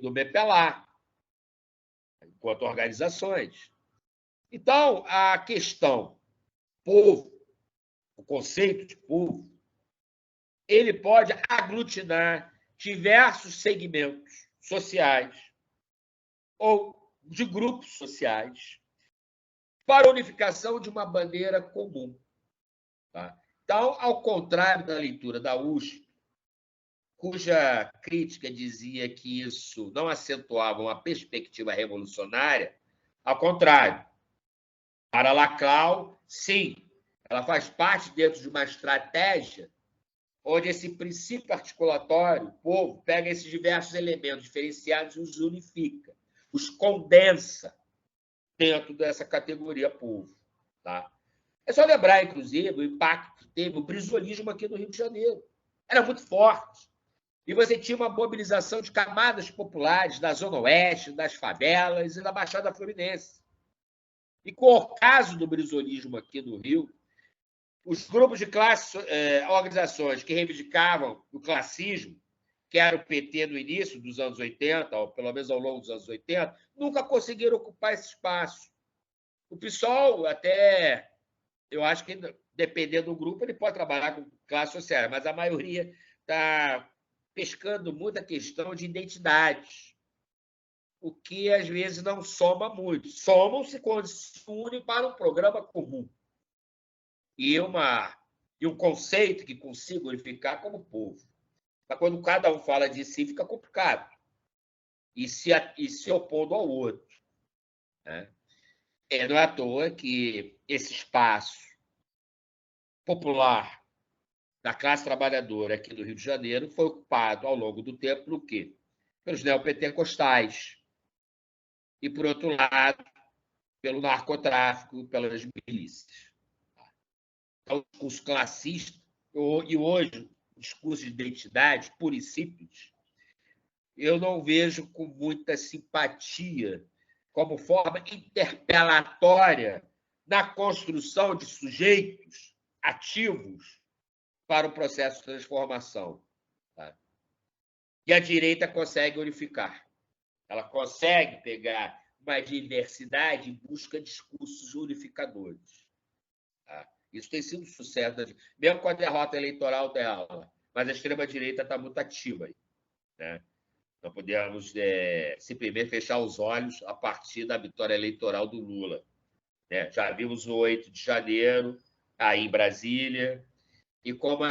do BPLA, enquanto organizações. Então, a questão povo, o conceito de povo, ele pode aglutinar diversos segmentos sociais ou de grupos sociais para a unificação de uma bandeira comum. Tá? Então, ao contrário da leitura da USP, cuja crítica dizia que isso não acentuava uma perspectiva revolucionária, ao contrário, para Laclau, sim, ela faz parte dentro de uma estratégia onde esse princípio articulatório, o povo, pega esses diversos elementos diferenciados e os unifica, os condensa dentro dessa categoria povo. Tá? É só lembrar, inclusive, o impacto que teve o brizolismo aqui no Rio de Janeiro. Era muito forte. E você tinha uma mobilização de camadas populares da Zona Oeste, das favelas e da Baixada Fluminense. E com o ocaso do brizolismo aqui no Rio, os grupos de classe, organizações que reivindicavam o classismo, que era o PT no início dos anos 80, ou pelo menos ao longo dos anos 80, nunca conseguiram ocupar esse espaço. O PSOL, até, eu acho que, dependendo do grupo, ele pode trabalhar com classe social, mas a maioria está pescando muita questão de identidade, o que às vezes não soma muito. Somam-se quando se unem para um programa comum e um conceito que consiga unificar como povo. Mas quando cada um fala de si, fica complicado. E se opondo ao outro. Né? Não é à toa que esse espaço popular da classe trabalhadora aqui do Rio de Janeiro foi ocupado ao longo do tempo pelo quê? Pelos neopentecostais. E, por outro lado, pelo narcotráfico, pelas milícias. Então, o discurso classista, e hoje, o discurso de identidade, pura e simples, eu não vejo com muita simpatia como forma interpelatória na construção de sujeitos ativos para o processo de transformação. Tá? E a direita consegue unificar. Ela consegue pegar uma diversidade e busca discursos unificadores. Tá? Isso tem sido um sucesso, mesmo com a derrota eleitoral dela. Mas a extrema-direita está muito ativa aí. Né? Não podemos simplesmente fechar os olhos a partir da vitória eleitoral do Lula. Né? Já vimos o 8 de janeiro, aí em Brasília, e como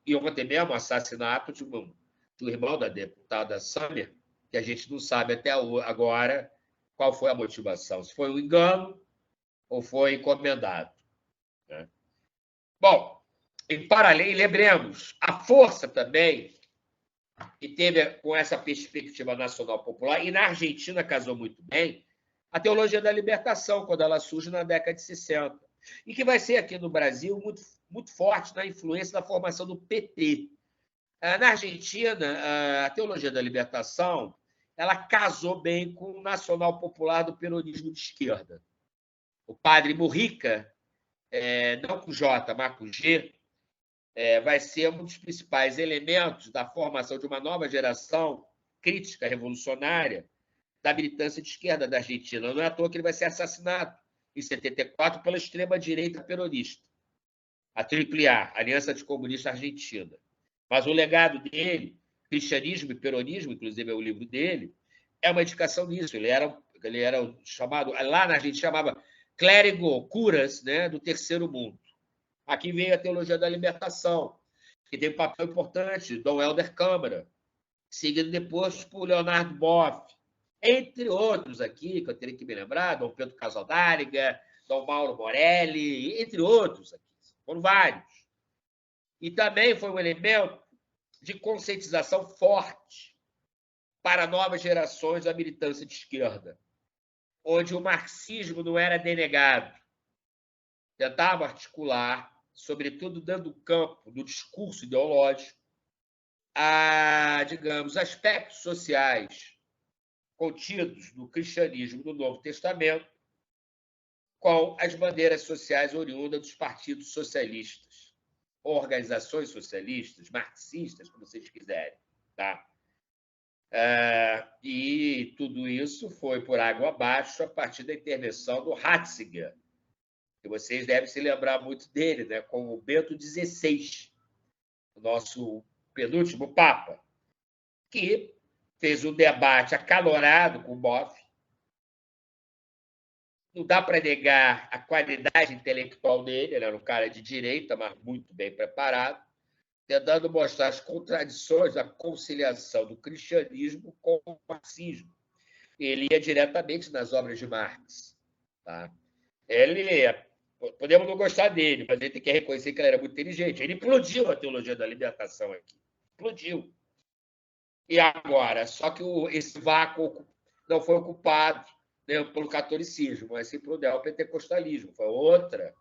e ontem mesmo o assassinato de um irmão da deputada Samia, que a gente não sabe até agora qual foi a motivação, se foi um engano ou foi encomendado. Né? Bom, em paralelo, lembremos, a força também que teve com essa perspectiva nacional popular, e na Argentina casou muito bem, a teologia da libertação, quando ela surge na década de 60, e que vai ser aqui no Brasil muito, muito forte na influência da formação do PT. Na Argentina, a teologia da libertação ela casou bem com o nacional popular do peronismo de esquerda. O padre Mujica, não com J, mas com G, vai ser um dos principais elementos da formação de uma nova geração crítica revolucionária da militância de esquerda da Argentina. Não é à toa que ele vai ser assassinado em 74 pela extrema-direita peronista, a AAA, Aliança Anticomunista Argentina. Mas o legado dele, Cristianismo e Peronismo, inclusive é o livro dele, é uma indicação nisso. Ele era chamado, lá na Argentina chamava clérigo curas, né, do terceiro mundo. Aqui veio a teologia da libertação, que tem um papel importante, Dom Helder Câmara, seguido depois por Leonardo Boff, entre outros aqui, que eu teria que me lembrar, Dom Pedro Casaldáliga, Dom Mauro Morelli, entre outros aqui. Foram vários. E também foi um elemento de conscientização forte para novas gerações da militância de esquerda, onde o marxismo não era denegado. Tentava articular, sobretudo dando campo do discurso ideológico, a, digamos, aspectos sociais contidos no cristianismo do Novo Testamento, com as bandeiras sociais oriundas dos partidos socialistas, organizações socialistas, marxistas, como vocês quiserem. Tá? E tudo isso foi por água abaixo a partir da intervenção do Ratzinger, que vocês devem se lembrar muito dele, né? Como Bento XVI, o nosso penúltimo Papa, que fez um debate acalorado com o Boff. Não dá para negar a qualidade intelectual dele, ele era um cara de direita, mas muito bem preparado, tentando mostrar as contradições da conciliação do cristianismo com o marxismo. Ele ia diretamente nas obras de Marx. Tá? Podemos não gostar dele, mas ele tem que reconhecer que ele era muito inteligente. Ele implodiu a teologia da libertação aqui. Explodiu. E agora? Só que esse vácuo não foi ocupado, pelo catolicismo, mas sim pelo neopentecostalismo. Foi outra,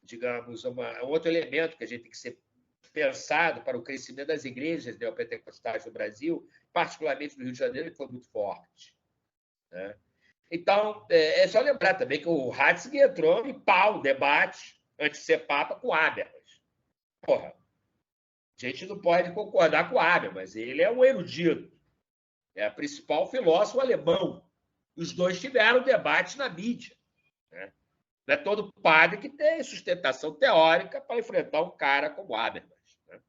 digamos, um outro elemento que a gente tem que ser pensado para o crescimento das igrejas neopentecostais no Brasil, particularmente no Rio de Janeiro, que foi muito forte. Né? Então, é só lembrar também que o Ratzinger entrou em pau, debate, antes de ser Papa, com Habermas. Porra, a gente não pode concordar com Habermas, ele é um erudito, é o principal filósofo alemão. Os dois tiveram debate na mídia. Né? Não é todo padre que tem sustentação teórica para enfrentar um cara como Habermas. Né?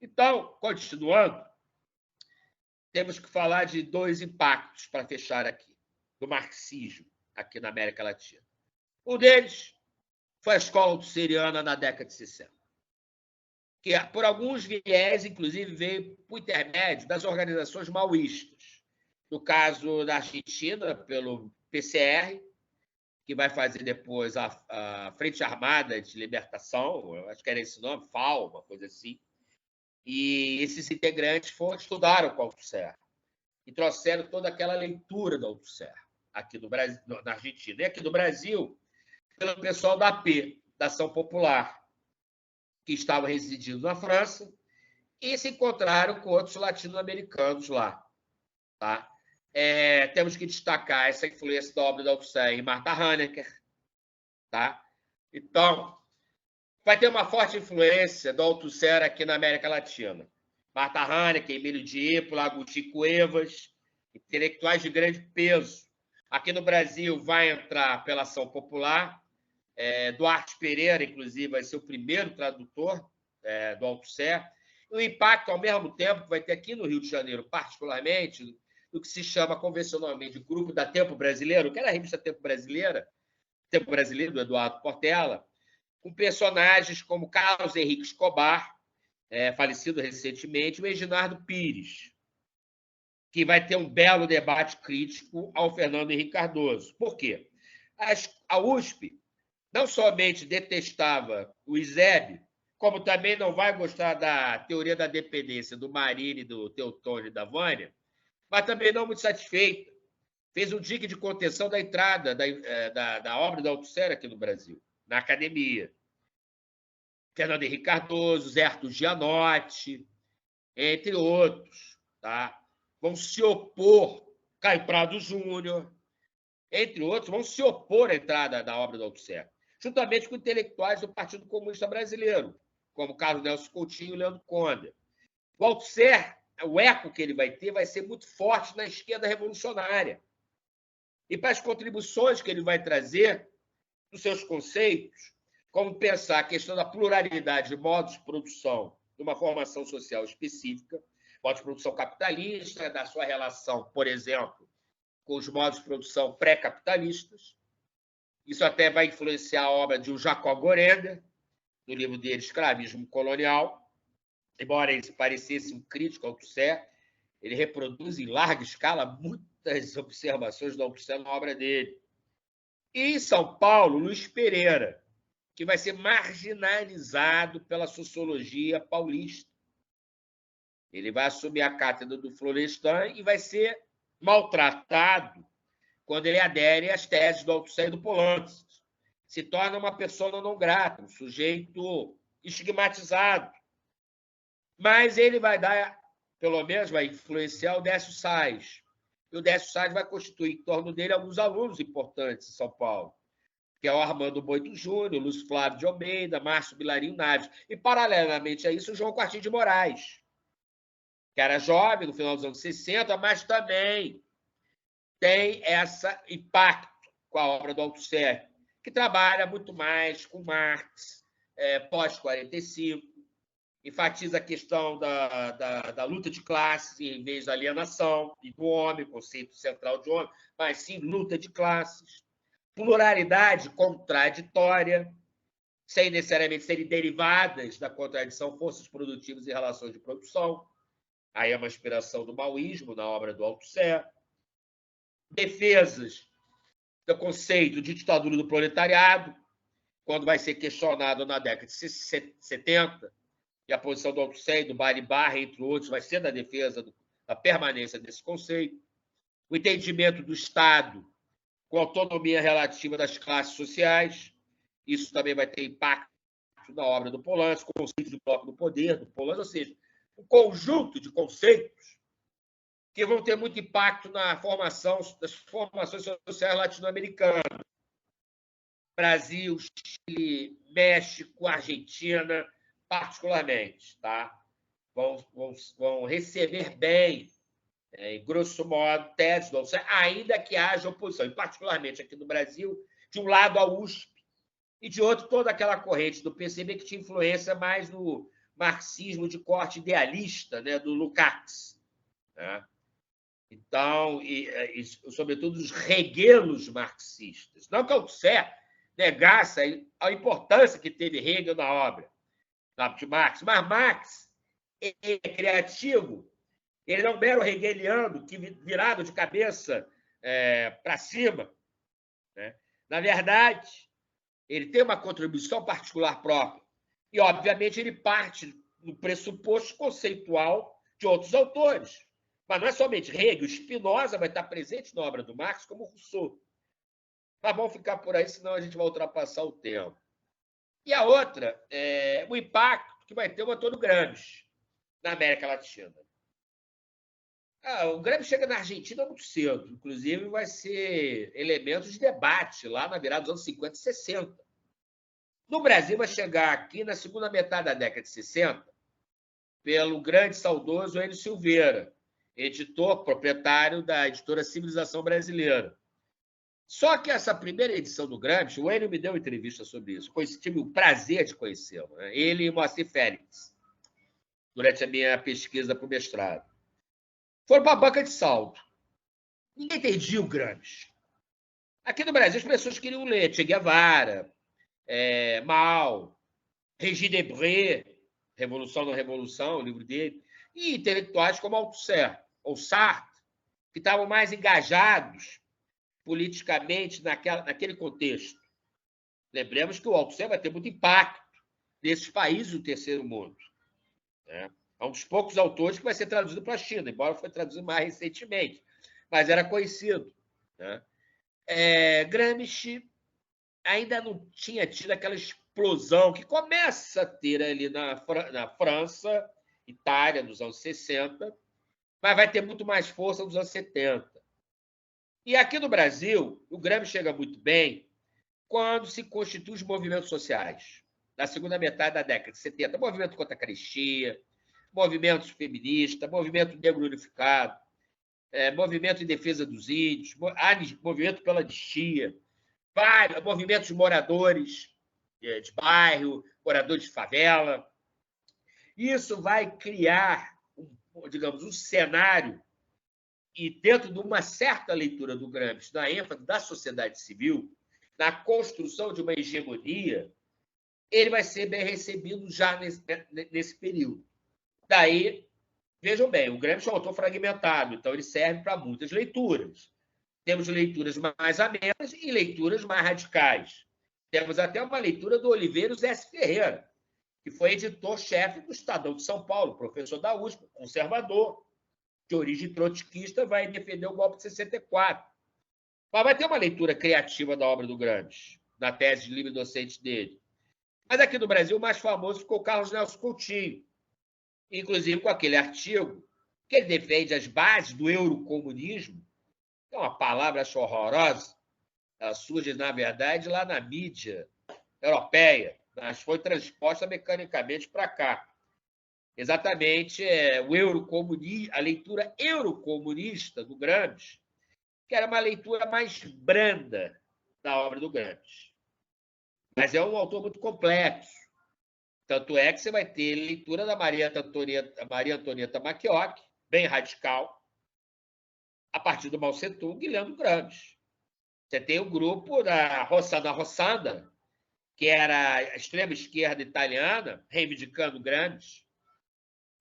Então, continuando, temos que falar de dois impactos para fechar aqui, do marxismo aqui na América Latina. Um deles foi a escola autosseriana na década de 60, que por alguns viés, inclusive, veio por intermédio das organizações maoístas. No caso da Argentina, pelo PCR, que vai fazer depois a Frente Armada de Libertação, eu acho que era esse nome, FAL, uma coisa assim. E esses integrantes estudaram com a Althusser e trouxeram toda aquela leitura da Althusser aqui no Brasil, na Argentina. E aqui no Brasil, pelo pessoal da AP, da Ação Popular, que estava residindo na França, e se encontraram com outros latino-americanos lá. Tá? Temos que destacar essa influência da obra da Althusser em Martha Honecker. Tá? Então, vai ter uma forte influência do Althusser aqui na América Latina. Martha Honecker, Emílio Diepo, Agustín Cuevas, intelectuais de grande peso. Aqui no Brasil vai entrar pela Ação Popular. Duarte Pereira, inclusive, vai ser o primeiro tradutor do Althusser. E o impacto, ao mesmo tempo, que vai ter aqui no Rio de Janeiro, particularmente, do que se chama convencionalmente de Grupo da Tempo Brasileiro, que era a revista Tempo Brasileiro, do Eduardo Portela, com personagens como Carlos Henrique Escobar, falecido recentemente, e o Reginaldo Pires, que vai ter um belo debate crítico ao Fernando Henrique Cardoso. Por quê? A USP não somente detestava o Eusébio, como também não vai gostar da teoria da dependência do Marini, do Teotônio e da Vânia, mas também não muito satisfeita. Fez um dique de contenção da entrada da obra da Althusser aqui no Brasil, na academia. Fernando Henrique Cardoso, Zé Arthur Gianotti, entre outros. Tá? Vão se opor, Caio Prado Júnior, entre outros, vão se opor à entrada da obra da Althusser, juntamente com intelectuais do Partido Comunista Brasileiro, como Carlos Nelson Coutinho e Leandro Conde. O Althusser, o eco que ele vai ter vai ser muito forte na esquerda revolucionária. E para as contribuições que ele vai trazer, dos seus conceitos, como pensar a questão da pluralidade de modos de produção de uma formação social específica, modo de produção capitalista, da sua relação, por exemplo, com os modos de produção pré-capitalistas. Isso até vai influenciar a obra de Jacob Gorender, no livro dele Escravismo Colonial. Embora ele parecesse um crítico ao Althusser, ele reproduz em larga escala muitas observações do Althusser na obra dele. E em São Paulo, Luiz Pereira, que vai ser marginalizado pela sociologia paulista. Ele vai assumir a cátedra do Florestan e vai ser maltratado quando ele adere às teses do Althusser e do Polanski. Se torna uma pessoa não grata, um sujeito estigmatizado. Mas ele vai dar, pelo menos vai influenciar o Décio Sais. E o Décio Sais vai constituir em torno dele alguns alunos importantes em São Paulo, que é o Armando Boito Júnior, Luiz Flávio de Almeida, Márcio Bilarinho Naves. E, paralelamente a isso, o João Quartim de Moraes, que era jovem no final dos anos 60, mas também tem esse impacto com a obra do Althusser, que trabalha muito mais com Marx, pós-45, enfatiza a questão da luta de classes em vez da alienação e do homem, conceito central de homem, mas sim luta de classes, pluralidade contraditória, sem necessariamente serem derivadas da contradição, forças produtivas e relações de produção. Aí é uma inspiração do maoísmo na obra do Althusser. Defesas do conceito de ditadura do proletariado, quando vai ser questionado na década de 70, e a posição do Althusser e do Balibar, entre outros, vai ser da defesa da permanência desse conceito. O entendimento do Estado com autonomia relativa das classes sociais. Isso também vai ter impacto na obra do Polanski, o conceito de bloco do poder do Polanski, ou seja, um conjunto de conceitos que vão ter muito impacto na formação das formações sociais latino-americanas. Brasil, Chile, México, Argentina, particularmente, tá? Vão receber bem, em grosso modo, teses, ainda que haja oposição, e particularmente aqui no Brasil, de um lado a USP e de outro toda aquela corrente do PCB que tinha influência mais no marxismo de corte idealista, né, do Lukács, né? Então, e sobretudo os reguelos marxistas. Não que o Althusser negasse a importância que teve Hegel na obra de Marx, mas Marx é criativo, ele não é um mero hegeliano que virado de cabeça para cima, né? Na verdade, ele tem uma contribuição particular própria e, obviamente, ele parte do pressuposto conceitual de outros autores. Mas não é somente Hegel, Spinoza vai estar presente na obra do Marx, como Rousseau. Mas vamos ficar por aí, senão a gente vai ultrapassar o tempo. E a outra é o impacto que vai ter o Antônio Gramsci na América Latina. O Gramsci chega na Argentina muito cedo, inclusive vai ser elemento de debate lá na virada dos anos 50 e 60. No Brasil vai chegar aqui na segunda metade da década de 60 pelo grande saudoso Enio Silveira, editor, proprietário da editora Civilização Brasileira. Só que essa primeira edição do Gramsci, o Enio me deu uma entrevista sobre isso, tive o prazer de conhecê-lo, né? Ele e Moacir Félix, durante a minha pesquisa para o mestrado. Foram para a banca de saldo. Ninguém entendia o Gramsci. Aqui no Brasil, as pessoas queriam ler Che Guevara, Mao, Régis Debray, Revolução na Revolução, o livro dele, e intelectuais como Althusser ou Sartre, que estavam mais engajados politicamente naquele contexto. Lembremos que o Althusser vai ter muito impacto nesses países do terceiro mundo, né? É um dos poucos autores que vai ser traduzido para a China, embora foi traduzido mais recentemente, mas era conhecido, né? Gramsci ainda não tinha tido aquela explosão que começa a ter ali na França, Itália, nos anos 60, mas vai ter muito mais força nos anos 70. E aqui no Brasil, o Gramsci chega muito bem quando se constituem os movimentos sociais, na segunda metade da década de 70. Movimento contra a carestia, movimento feminista, movimento negro unificado, movimento em defesa dos índios, movimento pela anistia, vários movimentos de moradores de bairro, moradores de favela. Isso vai criar, digamos, um cenário, e dentro de uma certa leitura do Gramsci, na ênfase da sociedade civil, na construção de uma hegemonia, ele vai ser bem recebido já nesse período. Daí, vejam bem, o Gramsci é um autor fragmentado, então ele serve para muitas leituras. Temos leituras mais amenas e leituras mais radicais. Temos até uma leitura do Oliveiros S. Ferreira, que foi editor-chefe do Estadão de São Paulo, professor da USP, conservador, de origem trotskista, vai defender o golpe de 64. Mas vai ter uma leitura criativa da obra do Gramsci, na tese de livre docente dele. Mas aqui no Brasil, o mais famoso ficou o Carlos Nelson Coutinho, inclusive com aquele artigo que ele defende as bases do eurocomunismo, que é uma palavra acho horrorosa, ela surge, na verdade, lá na mídia europeia, mas foi transposta mecanicamente para cá. Exatamente a leitura eurocomunista do Gramsci, que era uma leitura mais branda da obra do Gramsci. Mas é um autor muito complexo. Tanto é que você vai ter leitura da Maria Antonieta Macchiocchi, bem radical, a partir do Mao Tse-tung e lendo Gramsci. Você tem o grupo da Rossana Rossanda, que era a extrema-esquerda italiana, reivindicando Gramsci,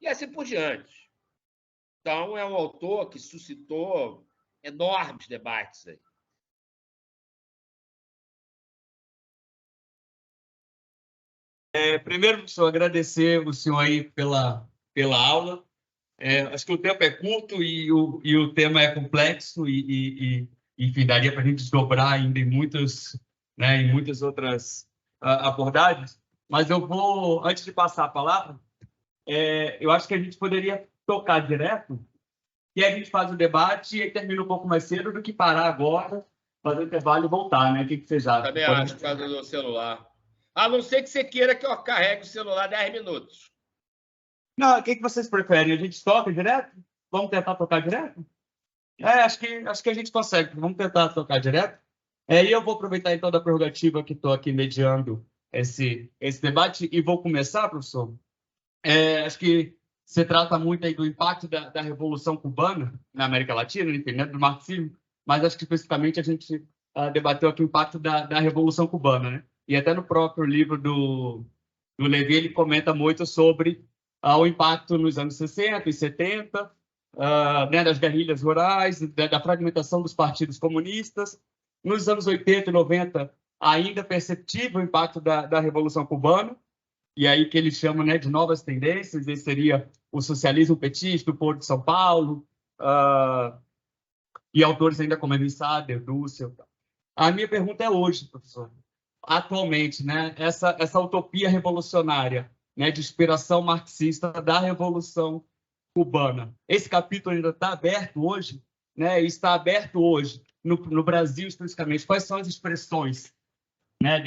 e assim por diante. Então, é um autor que suscitou enormes debates aí. Primeiro, professor, agradecer o senhor aí pela aula. Acho que o tempo é curto e o tema é complexo e enfim, daria para a gente desdobrar ainda em muitas, né, em muitas outras abordagens. Mas eu vou, antes de passar a palavra, eu acho que a gente poderia tocar direto e a gente faz o debate e termina um pouco mais cedo do que parar agora, fazer o intervalo e voltar, né? O que vocês acham? Também acho, por causa do celular. A não ser que você queira que eu carregue o celular 10 minutos. Não, o que vocês preferem? A gente toca direto? Vamos tentar tocar direto? Acho que a gente consegue. Vamos tentar tocar direto. E eu vou aproveitar, então, da prerrogativa que estou aqui mediando esse debate e vou começar, professor. Acho que se trata muito aí do impacto da Revolução Cubana na América Latina, enfim, né, do marxismo, mas acho que especificamente a gente debateu aqui o impacto da Revolução Cubana, né? E até no próprio livro do Levi, ele comenta muito sobre o impacto nos anos 60 e 70, né, das guerrilhas rurais, da fragmentação dos partidos comunistas. Nos anos 80 e 90, ainda perceptível o impacto da Revolução Cubana, e aí que eles chamam, né, de novas tendências. Esse seria o socialismo petista, o Pôr de São Paulo, e autores ainda como Emil Sader, Dussel. A minha pergunta é hoje, professor. Atualmente, né, essa utopia revolucionária, né, de inspiração marxista da Revolução Cubana, esse capítulo ainda está aberto hoje, né? Está aberto hoje no Brasil especificamente. Quais são as expressões, né,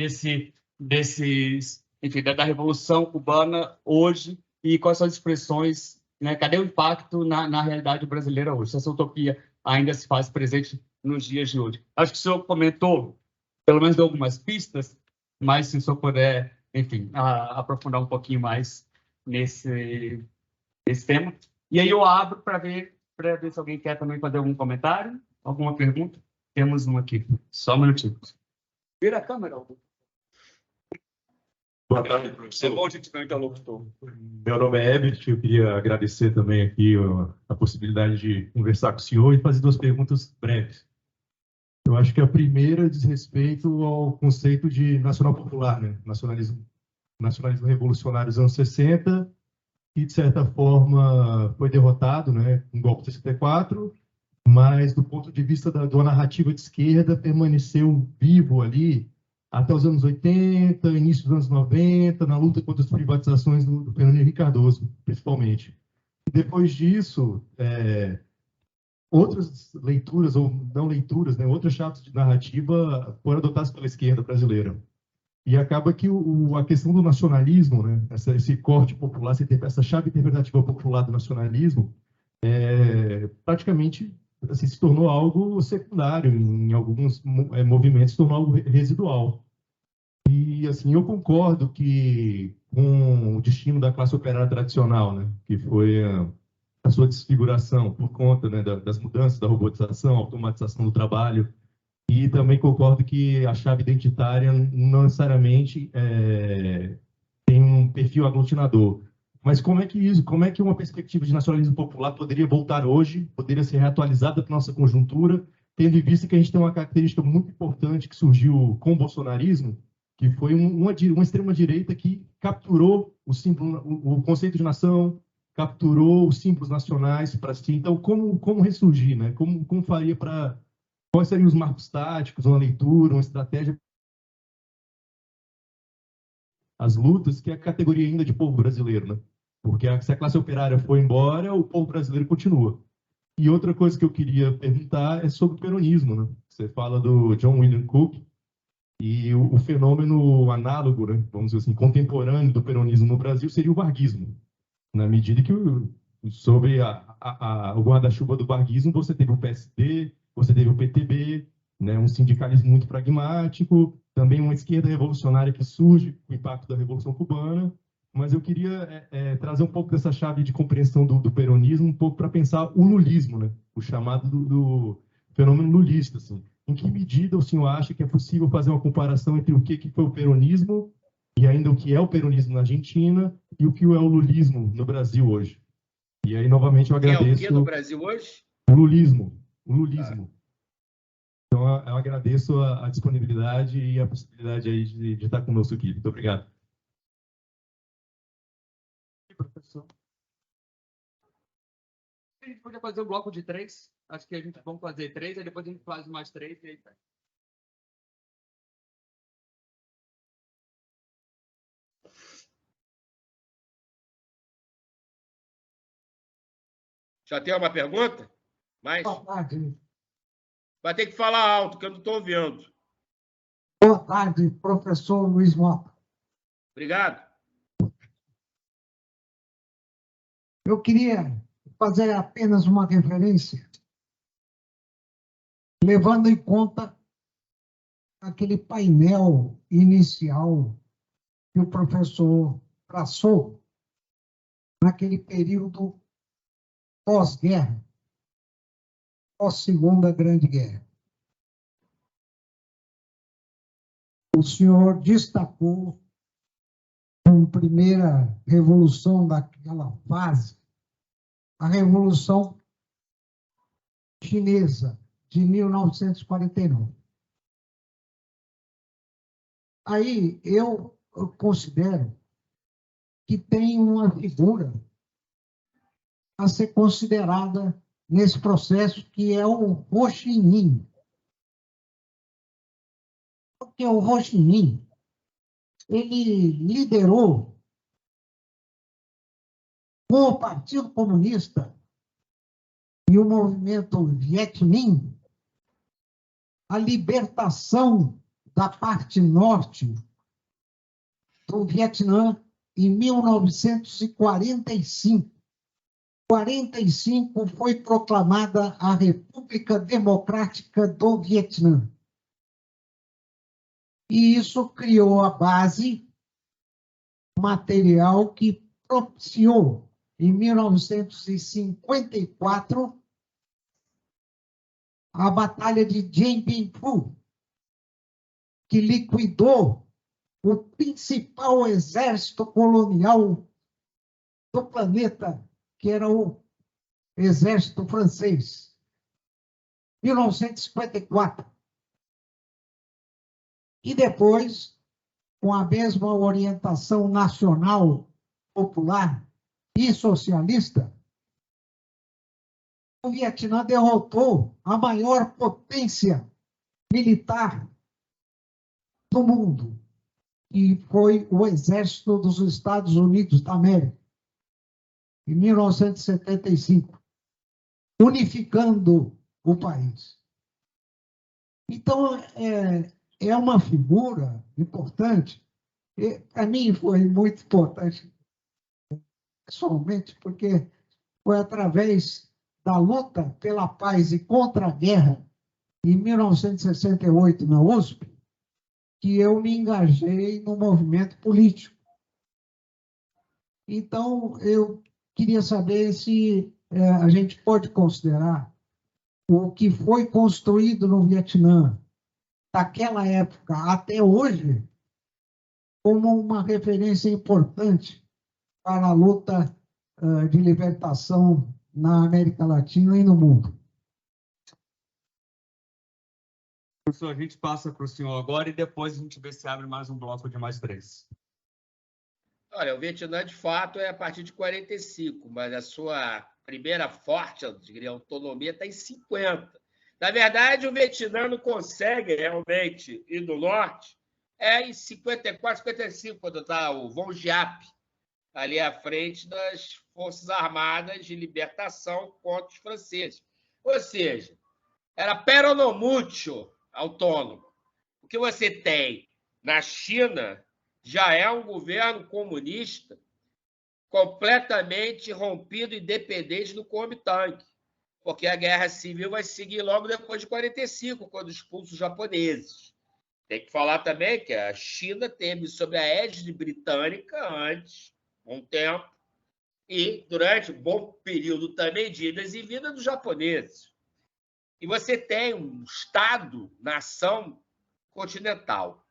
enfim, da Revolução Cubana hoje e quais são as expressões, né? Cadê o impacto na realidade brasileira hoje? Se essa utopia ainda se faz presente nos dias de hoje. Acho que o senhor comentou, pelo menos deu algumas pistas, mas se o senhor puder, enfim, aprofundar um pouquinho mais nesse tema. E aí eu abro para ver se alguém quer também fazer algum comentário, alguma pergunta. Temos um aqui. Só um minutinho. Vira a câmera. Boa tarde, professor. É bom a gente ter um interlocutor. Meu nome é Ebert, eu queria agradecer também aqui a possibilidade de conversar com o senhor e fazer duas perguntas breves. Eu acho que a primeira diz respeito ao conceito de nacional popular, né? Nacionalismo revolucionário dos anos 60, que de certa forma foi derrotado, né, com o golpe de 64, mas do ponto de vista da narrativa de esquerda permaneceu vivo ali até os anos 80, início dos anos 90, na luta contra as privatizações do Fernando Henrique Cardoso, principalmente. E depois disso, outras leituras, ou não leituras, né, outras chaves de narrativa foram adotadas pela esquerda brasileira. E acaba que a questão do nacionalismo, né, esse corte popular, essa chave interpretativa popular do nacionalismo, praticamente assim, se tornou algo secundário em alguns movimentos, se tornou algo residual. E assim, eu concordo que com o destino da classe operária tradicional, né, que foi a sua desfiguração por conta, né, das mudanças, da robotização, automatização do trabalho, e também concordo que a chave identitária não necessariamente tem um perfil aglutinador. Mas como é que uma perspectiva de nacionalismo popular poderia voltar hoje, poderia ser reatualizada para a nossa conjuntura, tendo em vista que a gente tem uma característica muito importante que surgiu com o bolsonarismo, que foi uma extrema-direita que capturou o símbolo, o conceito de nação, capturou os símbolos nacionais para si. Então, como ressurgir, né? Como faria para... Quais seriam os marcos táticos, uma leitura, uma estratégia? As lutas, que é a categoria ainda de povo brasileiro, né? Porque se a classe operária foi embora, o povo brasileiro continua. E outra coisa que eu queria perguntar é sobre o peronismo, né? Você fala do John William Cook, e o fenômeno análogo, né, vamos dizer assim, contemporâneo do peronismo no Brasil seria o varguismo. Na medida que, sob o guarda-chuva do varguismo, você teve o PSD, você teve o PTB, né, um sindicalismo muito pragmático, também uma esquerda revolucionária que surge com o impacto da Revolução Cubana. Mas eu queria trazer um pouco dessa chave de compreensão do peronismo, um pouco para pensar o lulismo, né, o chamado do fenômeno lulista, assim. Em que medida o senhor acha que é possível fazer uma comparação entre o que foi o peronismo e ainda o que é o peronismo na Argentina e o que é o lulismo no Brasil hoje? E aí, novamente, eu agradeço... O que no Brasil hoje? O lulismo. Então, eu agradeço a disponibilidade e a possibilidade aí de estar conosco aqui. Muito obrigado. Professor. a gente podia fazer um bloco de 3. Acho que a gente vamos fazer 3, aí depois a gente faz mais 3 e aí tá. Já tem uma pergunta? Mais? Boa tarde. Vai ter que falar alto, que eu não estou ouvindo. Boa tarde, professor Luiz Mota. Obrigado. Eu queria fazer apenas uma referência, levando em conta aquele painel inicial que o professor traçou naquele período pós-guerra, pós-Segunda Grande Guerra. O senhor destacou como primeira revolução daquela fase, a Revolução Chinesa de 1949. Aí eu considero que tem uma figura a ser considerada nesse processo, que é o Ho Chi Minh. Porque o Ho Chi Minh, ele liderou com o Partido Comunista e o movimento Viet Minh a libertação da parte norte do Vietnã em 1945. 1945 foi proclamada a República Democrática do Vietnã. E isso criou a base material que propiciou, em 1954, a Batalha de Dien Bien Phu, que liquidou o principal exército colonial do planeta, que era o exército francês. 1954. E depois, com a mesma orientação nacional, popular e socialista, o Vietnã derrotou a maior potência militar do mundo, que foi o Exército dos Estados Unidos da América, em 1975, unificando o país. Então, é uma figura importante. Para mim, foi muito importante, pessoalmente, porque foi através da luta pela paz e contra a guerra, em 1968, na USP, que eu me engajei no movimento político. Então, eu queria saber se a gente pode considerar o que foi construído no Vietnã, daquela época até hoje, como uma referência importante para a luta de libertação na América Latina e no mundo. Professor, a gente passa para o senhor agora e depois a gente vê se abre mais um bloco de mais 3. Olha, o Vietnã, de fato, é a partir de 45, mas a sua primeira forte, eu diria, autonomia está em 50. Na verdade, o Vietnã não consegue realmente ir do norte, em 54, 55, quando está o Von Giap, ali à frente das Forças Armadas de Libertação contra os franceses. Ou seja, era peronomútil autônomo. O que você tem na China já é um governo comunista completamente rompido e dependente do Kuomintang, porque a guerra civil vai seguir logo depois de 45, quando expulsa os japoneses. Tem que falar também que a China teve sob a égide britânica antes, um tempo, e durante um bom período também de idas e vindas dos japoneses. E você tem um Estado-nação continental,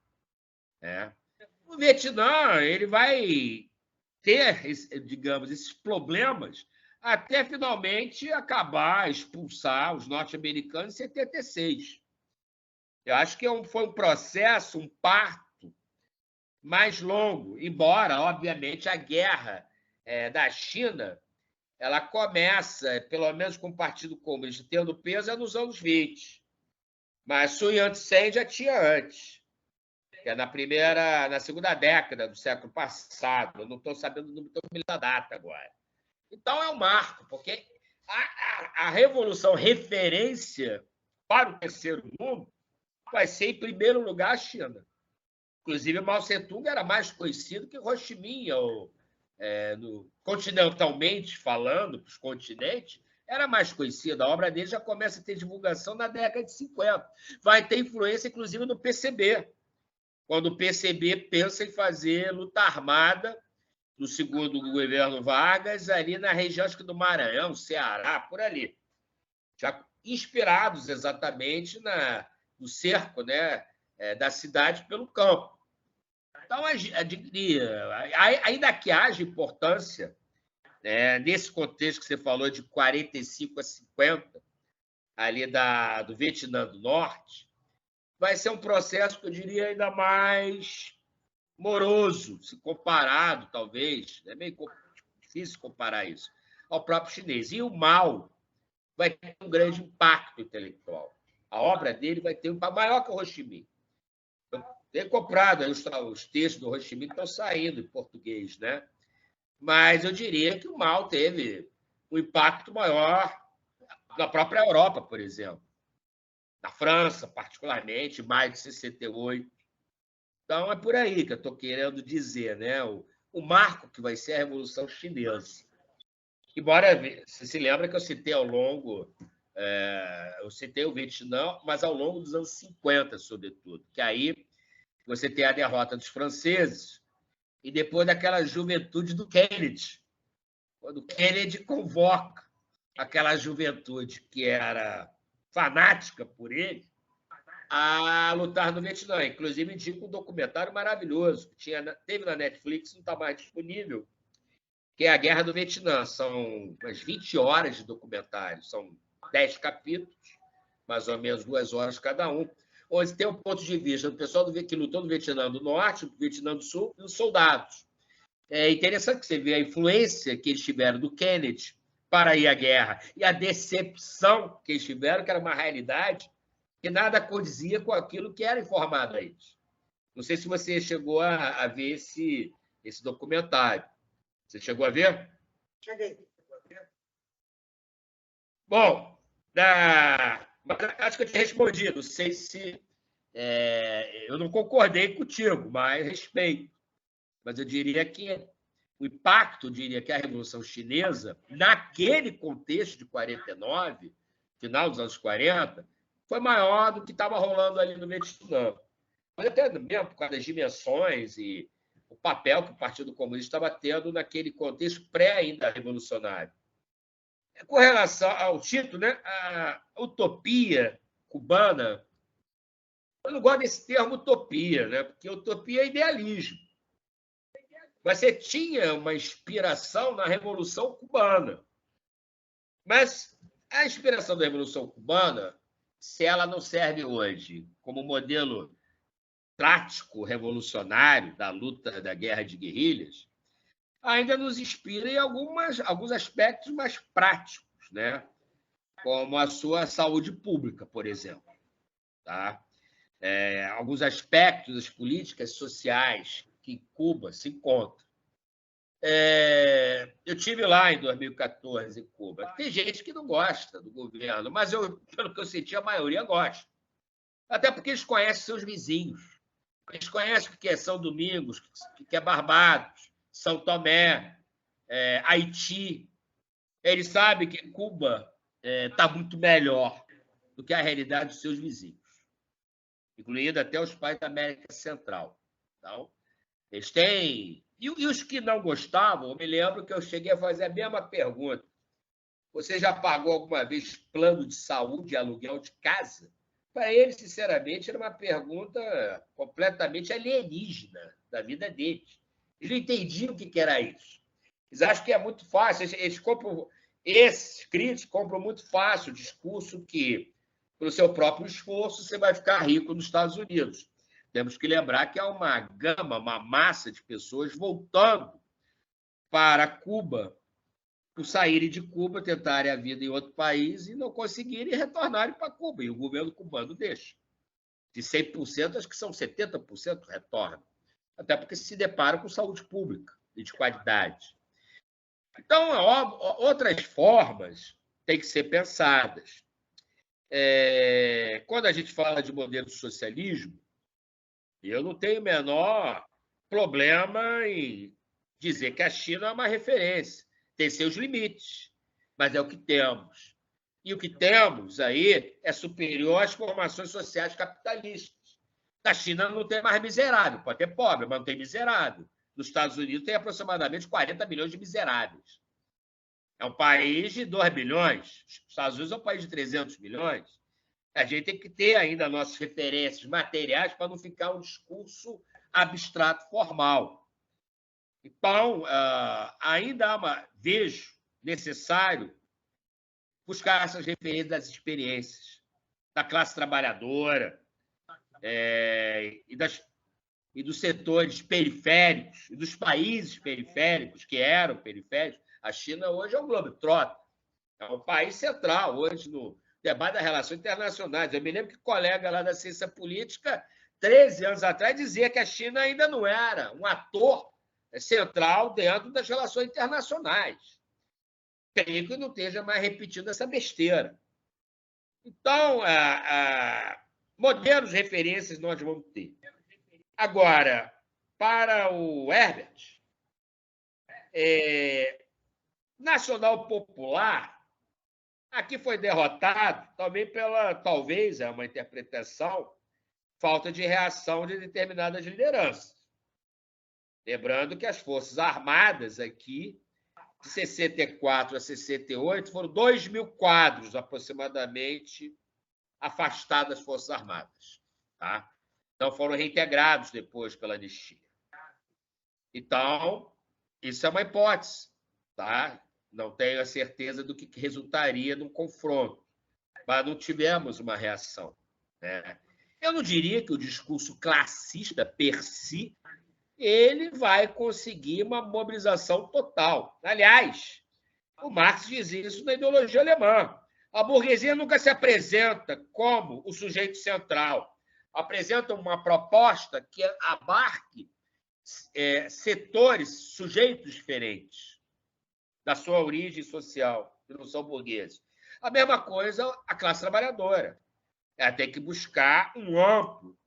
né? O Vietnã, ele vai ter, digamos, esses problemas até finalmente acabar, expulsar os norte-americanos em 76. Eu acho que foi um processo, um parto mais longo, embora, obviamente, a guerra da China ela começa, pelo menos com o Partido Comunista tendo peso, é nos anos 20. Mas Sun Yat-sen já tinha antes, que é na segunda década do século passado. Eu não estou sabendo o número da data agora. Então, é um marco, porque a revolução referência para o terceiro mundo vai ser, em primeiro lugar, a China. Inclusive, Mao Tse-tung era mais conhecido que Ho Chi Minh, continentalmente falando, para os continentes, era mais conhecido. A obra dele já começa a ter divulgação na década de 50. Vai ter influência, inclusive, no PCB, quando o PCB pensa em fazer luta armada no segundo governo Vargas, ali na região, acho que do Maranhão, Ceará, por ali. Já inspirados exatamente no cerco, né, da cidade pelo campo. Então, ainda que haja importância, nesse contexto que você falou de 45 a 50, ali do Vietnã do Norte, vai ser um processo que eu diria ainda mais moroso, se comparado, talvez, é meio difícil comparar isso, ao próprio chinês. E o Mao vai ter um grande impacto intelectual. A obra dele vai ter um impacto maior que o Ho Chi Minh. Eu tenho comprado, aí os textos do Ho Chi Minh estão saindo em português, né? Mas eu diria que o Mao teve um impacto maior na própria Europa, por exemplo. Na França, particularmente, mais de 68. Então, é por aí que eu estou querendo dizer, né? O marco que vai ser a Revolução Chinesa. Embora, você se lembra que eu citei eu citei o Vietnã, mas ao longo dos anos 50, sobretudo, que aí você tem a derrota dos franceses e depois daquela juventude do Kennedy, quando o Kennedy convoca aquela juventude que era fanática por ele a lutar no Vietnã. Inclusive, indico um documentário maravilhoso que teve na Netflix, não está mais disponível, que é a Guerra do Vietnã. São umas 20 horas de documentário, são 10 capítulos, mais ou menos 2 horas cada um, onde tem um ponto de vista do pessoal que lutou no Vietnã do Norte, do Vietnã do Sul, e dos soldados. É interessante que você vê a influência que eles tiveram do Kennedy para ir à guerra e a decepção que eles tiveram, que era uma realidade que nada condizia com aquilo que era informado a eles. Não sei se você chegou a ver esse documentário. Você chegou a ver? Cheguei. Bom, acho que eu te respondi. Não sei se eu não concordei contigo, mas respeito. Mas eu diria que o impacto, que a Revolução Chinesa, naquele contexto de 49, final dos anos 40, foi maior do que estava rolando ali no Vietnã. Mas até mesmo por causa das dimensões e o papel que o Partido Comunista estava tendo naquele contexto ainda revolucionário. Com relação ao título, né, a utopia cubana, eu não gosto desse termo utopia, né, porque utopia é idealismo. Mas você tinha uma inspiração na Revolução Cubana. Mas a inspiração da Revolução Cubana, se ela não serve hoje como modelo prático revolucionário da luta da guerra de guerrilhas, ainda nos inspira em alguns aspectos mais práticos, né? Como a sua saúde pública, por exemplo. Tá? Alguns aspectos das políticas sociais que Cuba se encontra. Eu tive lá em 2014 em Cuba. Tem gente que não gosta do governo, mas pelo que eu senti, a maioria gosta. Até porque eles conhecem seus vizinhos. Eles conhecem o que é São Domingos, o que é Barbados, São Tomé, Haiti. Eles sabem que Cuba está muito melhor do que a realidade dos seus vizinhos, incluindo até os países da América Central. Então, eles têm... E os que não gostavam, eu me lembro que eu cheguei a fazer a mesma pergunta. Você já pagou alguma vez plano de saúde e aluguel de casa? Para eles, sinceramente, era uma pergunta completamente alienígena da vida deles. Eles não entendiam o que era isso. Eles acham que é muito fácil. Esses críticos compram muito fácil o discurso que, pelo seu próprio esforço, você vai ficar rico nos Estados Unidos. Temos que lembrar que há uma massa de pessoas voltando para Cuba por saírem de Cuba, tentarem a vida em outro país e não conseguirem e retornarem para Cuba. E o governo cubano deixa. De 100%, acho que são 70% retornam. Até porque se deparam com saúde pública e de qualidade. Então, outras formas têm que ser pensadas. Quando a gente fala de modelo de socialismo, eu não tenho o menor problema em dizer que a China é uma referência. Tem seus limites, mas é o que temos. E o que temos aí é superior às formações sociais capitalistas. Na China não tem mais miserável, pode ter pobre, mas não tem miserável. Nos Estados Unidos tem aproximadamente 40 milhões de miseráveis. É um país de 2 bilhões. Os Estados Unidos é um país de 300 milhões. A gente tem que ter ainda nossas referências materiais para não ficar um discurso abstrato formal. Então, ainda vejo necessário buscar essas referências das experiências da classe trabalhadora e dos setores periféricos, e dos países periféricos, que eram periféricos. A China hoje é um globetrotter, é um país central hoje no debate das relações internacionais. Eu me lembro que colega lá da ciência política, 13 anos atrás, dizia que a China ainda não era um ator central dentro das relações internacionais. Creio que não esteja mais repetindo essa besteira. Então, modelos, referências nós vamos ter. Agora, para o Herbert, Nacional Popular, aqui foi derrotado também talvez, é uma interpretação, falta de reação de determinadas lideranças. Lembrando que as Forças Armadas aqui, de 64 a 68, foram 2.000 quadros, aproximadamente, afastados das Forças Armadas. Tá? Então, foram reintegrados depois pela anistia. Então, isso é uma hipótese. Tá? Não tenho a certeza do que resultaria num confronto, mas não tivemos uma reação. Né? Eu não diria que o discurso classista, per si, ele vai conseguir uma mobilização total. Aliás, o Marx diz isso na ideologia alemã. A burguesia nunca se apresenta como o sujeito central. Apresenta uma proposta que abarque setores, sujeitos diferentes da sua origem social, que não são burgueses. A mesma coisa a classe trabalhadora. Ela tem que buscar um amplo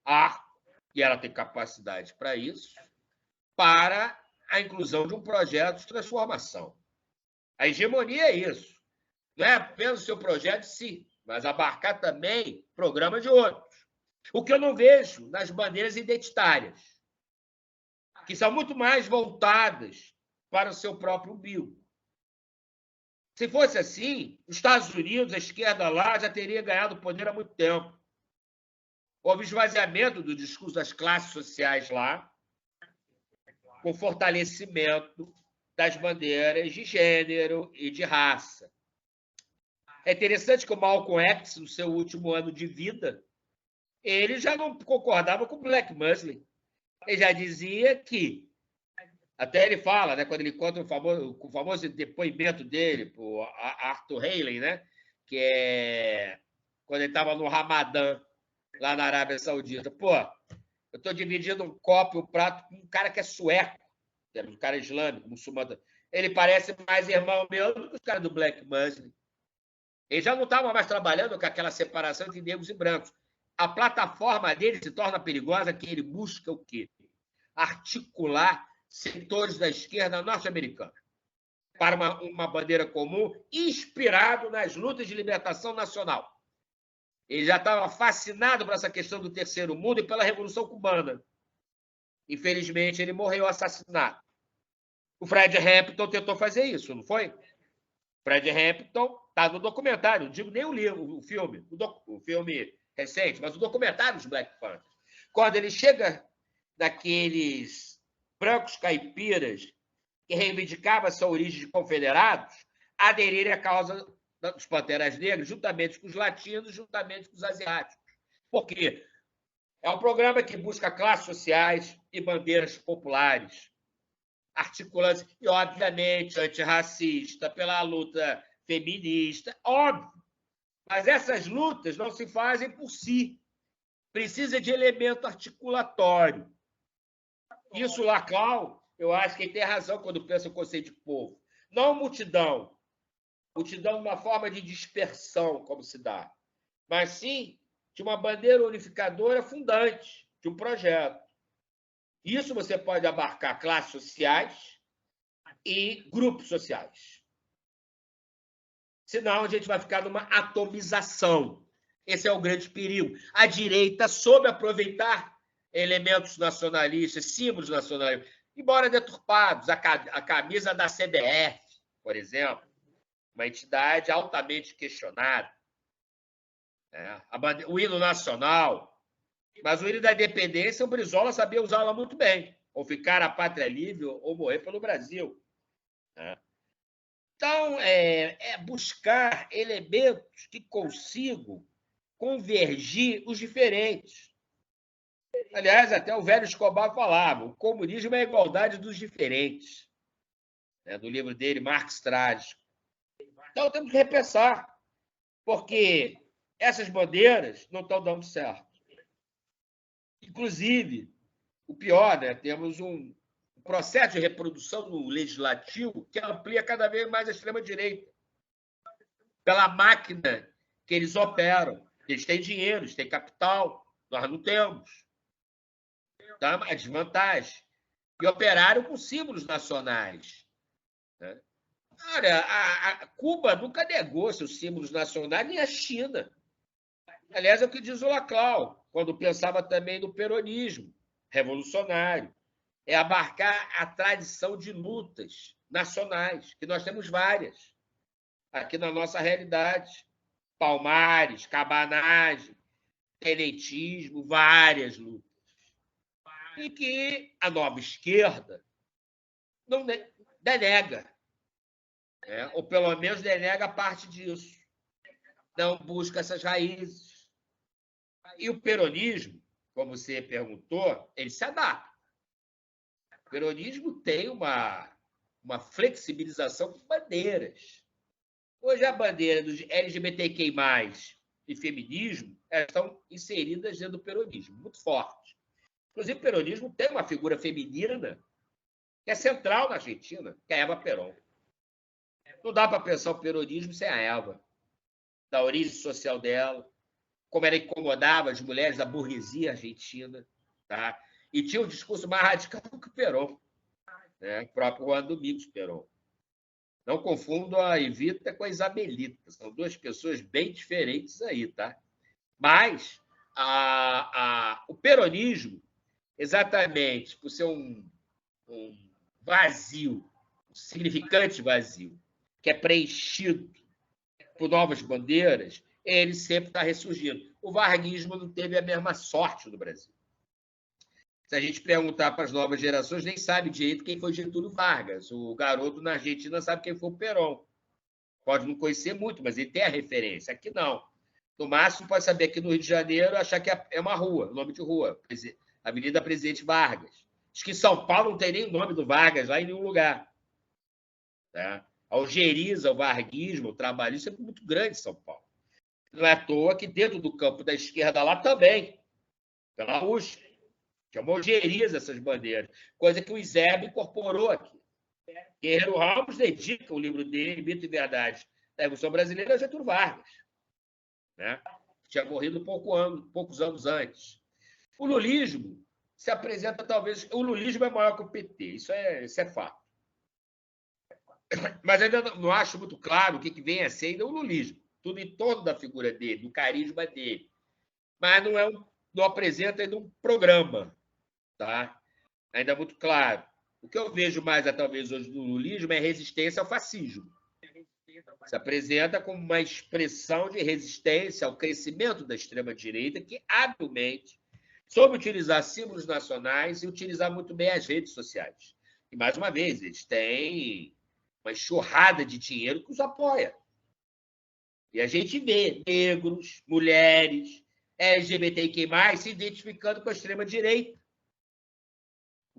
arco, e ela tem capacidade para isso, para a inclusão de um projeto de transformação. A hegemonia é isso. Não é apenas o seu projeto de si, mas abarcar também programa de outros. O que eu não vejo nas bandeiras identitárias, que são muito mais voltadas para o seu próprio umbigo. Se fosse assim, os Estados Unidos, a esquerda lá, já teria ganhado poder há muito tempo. Houve esvaziamento do discurso das classes sociais lá, com fortalecimento das bandeiras de gênero e de raça. É interessante que o Malcolm X, no seu último ano de vida, ele já não concordava com o Black Muslim. Ele já dizia que, até ele fala, né, quando ele conta o famoso depoimento dele para o Arthur Haley, né, que é quando ele estava no Ramadã, lá na Arábia Saudita. Pô, eu estou dividindo um copo e um prato com um cara que é sueco, um cara islâmico, muçulmano. Ele parece mais irmão meu do que os caras do Black Muslim. Ele já não estava mais trabalhando com aquela separação entre negros e brancos. A plataforma dele se torna perigosa, que ele busca o quê? Articular setores da esquerda norte-americana para uma bandeira comum inspirado nas lutas de libertação nacional. Ele já estava fascinado por essa questão do terceiro mundo e pela Revolução Cubana. Infelizmente, ele morreu assassinado. O Fred Hampton tentou fazer isso, não foi? Fred Hampton está no documentário, não digo nem o livro, o filme recente, mas o documentário dos Black Panthers. Quando ele chega naqueles brancos caipiras que reivindicavam sua origem de confederados, aderirem à causa dos Panteras Negras, juntamente com os latinos, juntamente com os asiáticos. Por quê? É um programa que busca classes sociais e bandeiras populares. articulando, e, obviamente, antirracista, pela luta feminista, óbvio. Mas essas lutas não se fazem por si. Precisa de elemento articulatório. Isso, Laclau, eu acho que ele tem razão quando pensa o conceito de povo. Não multidão. Multidão é uma forma de dispersão, como se dá. Mas sim de uma bandeira unificadora fundante de um projeto. Isso você pode abarcar classes sociais e grupos sociais. Senão, a gente vai ficar numa atomização. Esse é o grande perigo. A direita soube aproveitar elementos nacionalistas, símbolos nacionalistas, embora deturpados. A camisa da CBF, por exemplo, uma entidade altamente questionada. O hino nacional. Mas o hino da independência, o Brizola sabia usá-la muito bem. Ou ficar a pátria livre ou morrer pelo Brasil. Então, é buscar elementos que consigam convergir os diferentes. Aliás, até o velho Escobar falava, o comunismo é a igualdade dos diferentes. Do livro dele, Marx Trágico. Então, temos que repensar, porque essas bandeiras não estão dando certo. Inclusive, o pior, temos um processo de reprodução no legislativo que amplia cada vez mais a extrema-direita. Pela máquina que eles operam. Eles têm dinheiro, eles têm capital, nós não temos. Então, é uma desvantagem. E operaram com símbolos nacionais. Olha, a Cuba nunca negou seus símbolos nacionais, nem a China. Aliás, é o que diz o Laclau, quando pensava também no peronismo revolucionário. É abarcar a tradição de lutas nacionais, que nós temos várias aqui na nossa realidade. Palmares, cabanagem, tenentismo, várias lutas. E que a nova esquerda não denega, ou pelo menos denega parte disso. Não busca essas raízes. E o peronismo, como você perguntou, ele se adapta. O peronismo tem uma flexibilização com bandeiras. Hoje, a bandeira dos LGBTQI+, e feminismo estão inseridas dentro do peronismo, muito forte. Inclusive, o peronismo tem uma figura feminina que é central na Argentina, que é a Eva Perón. Não dá para pensar o peronismo sem a Eva, da origem social dela, como ela incomodava as mulheres da burguesia argentina, tá? E tinha um discurso mais radical que o Perón, o próprio Juan Domingos Perón. Não confundo a Evita com a Isabelita, são duas pessoas bem diferentes aí, tá? Mas o peronismo, exatamente por ser um vazio, um significante vazio, que é preenchido por novas bandeiras, ele sempre está ressurgindo. O varguismo não teve a mesma sorte no Brasil. Se a gente perguntar para as novas gerações, nem sabe direito quem foi Getúlio Vargas. O garoto na Argentina sabe quem foi o Perón. Pode não conhecer muito, mas ele tem a referência. Aqui não. No máximo, pode saber aqui no Rio de Janeiro, achar que é uma rua, nome de rua, Avenida Presidente Vargas. Acho que em São Paulo não tem nem o nome do Vargas lá em nenhum lugar. Algeriza o varguismo, o trabalhismo é muito grande em São Paulo. Não é à toa que dentro do campo da esquerda lá também, pela USP, que algeriza essas bandeiras, coisa que o Izeb incorporou aqui. Guerreiro Ramos dedica o livro dele, Mito e Verdade, da Revolução Brasileira, a Getúlio Vargas, que tinha morrido poucos anos antes. O lulismo se apresenta talvez... O lulismo é maior que o PT, isso é fato. Mas ainda não acho muito claro o que vem a ser ainda o lulismo. Tudo em torno da figura dele, do carisma dele. Mas não apresenta ainda um programa. Tá? Ainda muito claro. O que eu vejo mais, talvez, hoje no lulismo é resistência ao fascismo. Se apresenta como uma expressão de resistência ao crescimento da extrema-direita, que, habilmente, soube utilizar símbolos nacionais e utilizar muito bem as redes sociais. E, mais uma vez, eles têm uma enxurrada de dinheiro que os apoia. E a gente vê negros, mulheres, LGBTQI+, se identificando com a extrema-direita.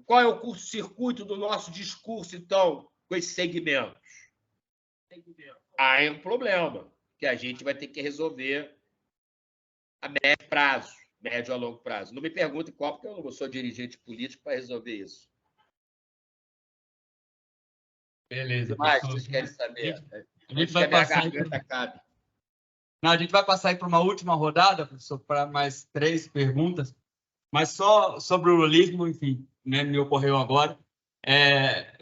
Qual é o curto-circuito do nosso discurso, então, com esses segmentos? Há um problema que a gente vai ter que resolver a médio prazo, médio a longo prazo. Não me pergunte qual, porque eu não sou dirigente político para resolver isso. Beleza, Mas professor. vocês querem saber? A gente vai passar Não, a gente vai passar para uma última rodada, professor, para mais 3 perguntas. Mas só sobre o lulismo, enfim, né, me ocorreu agora,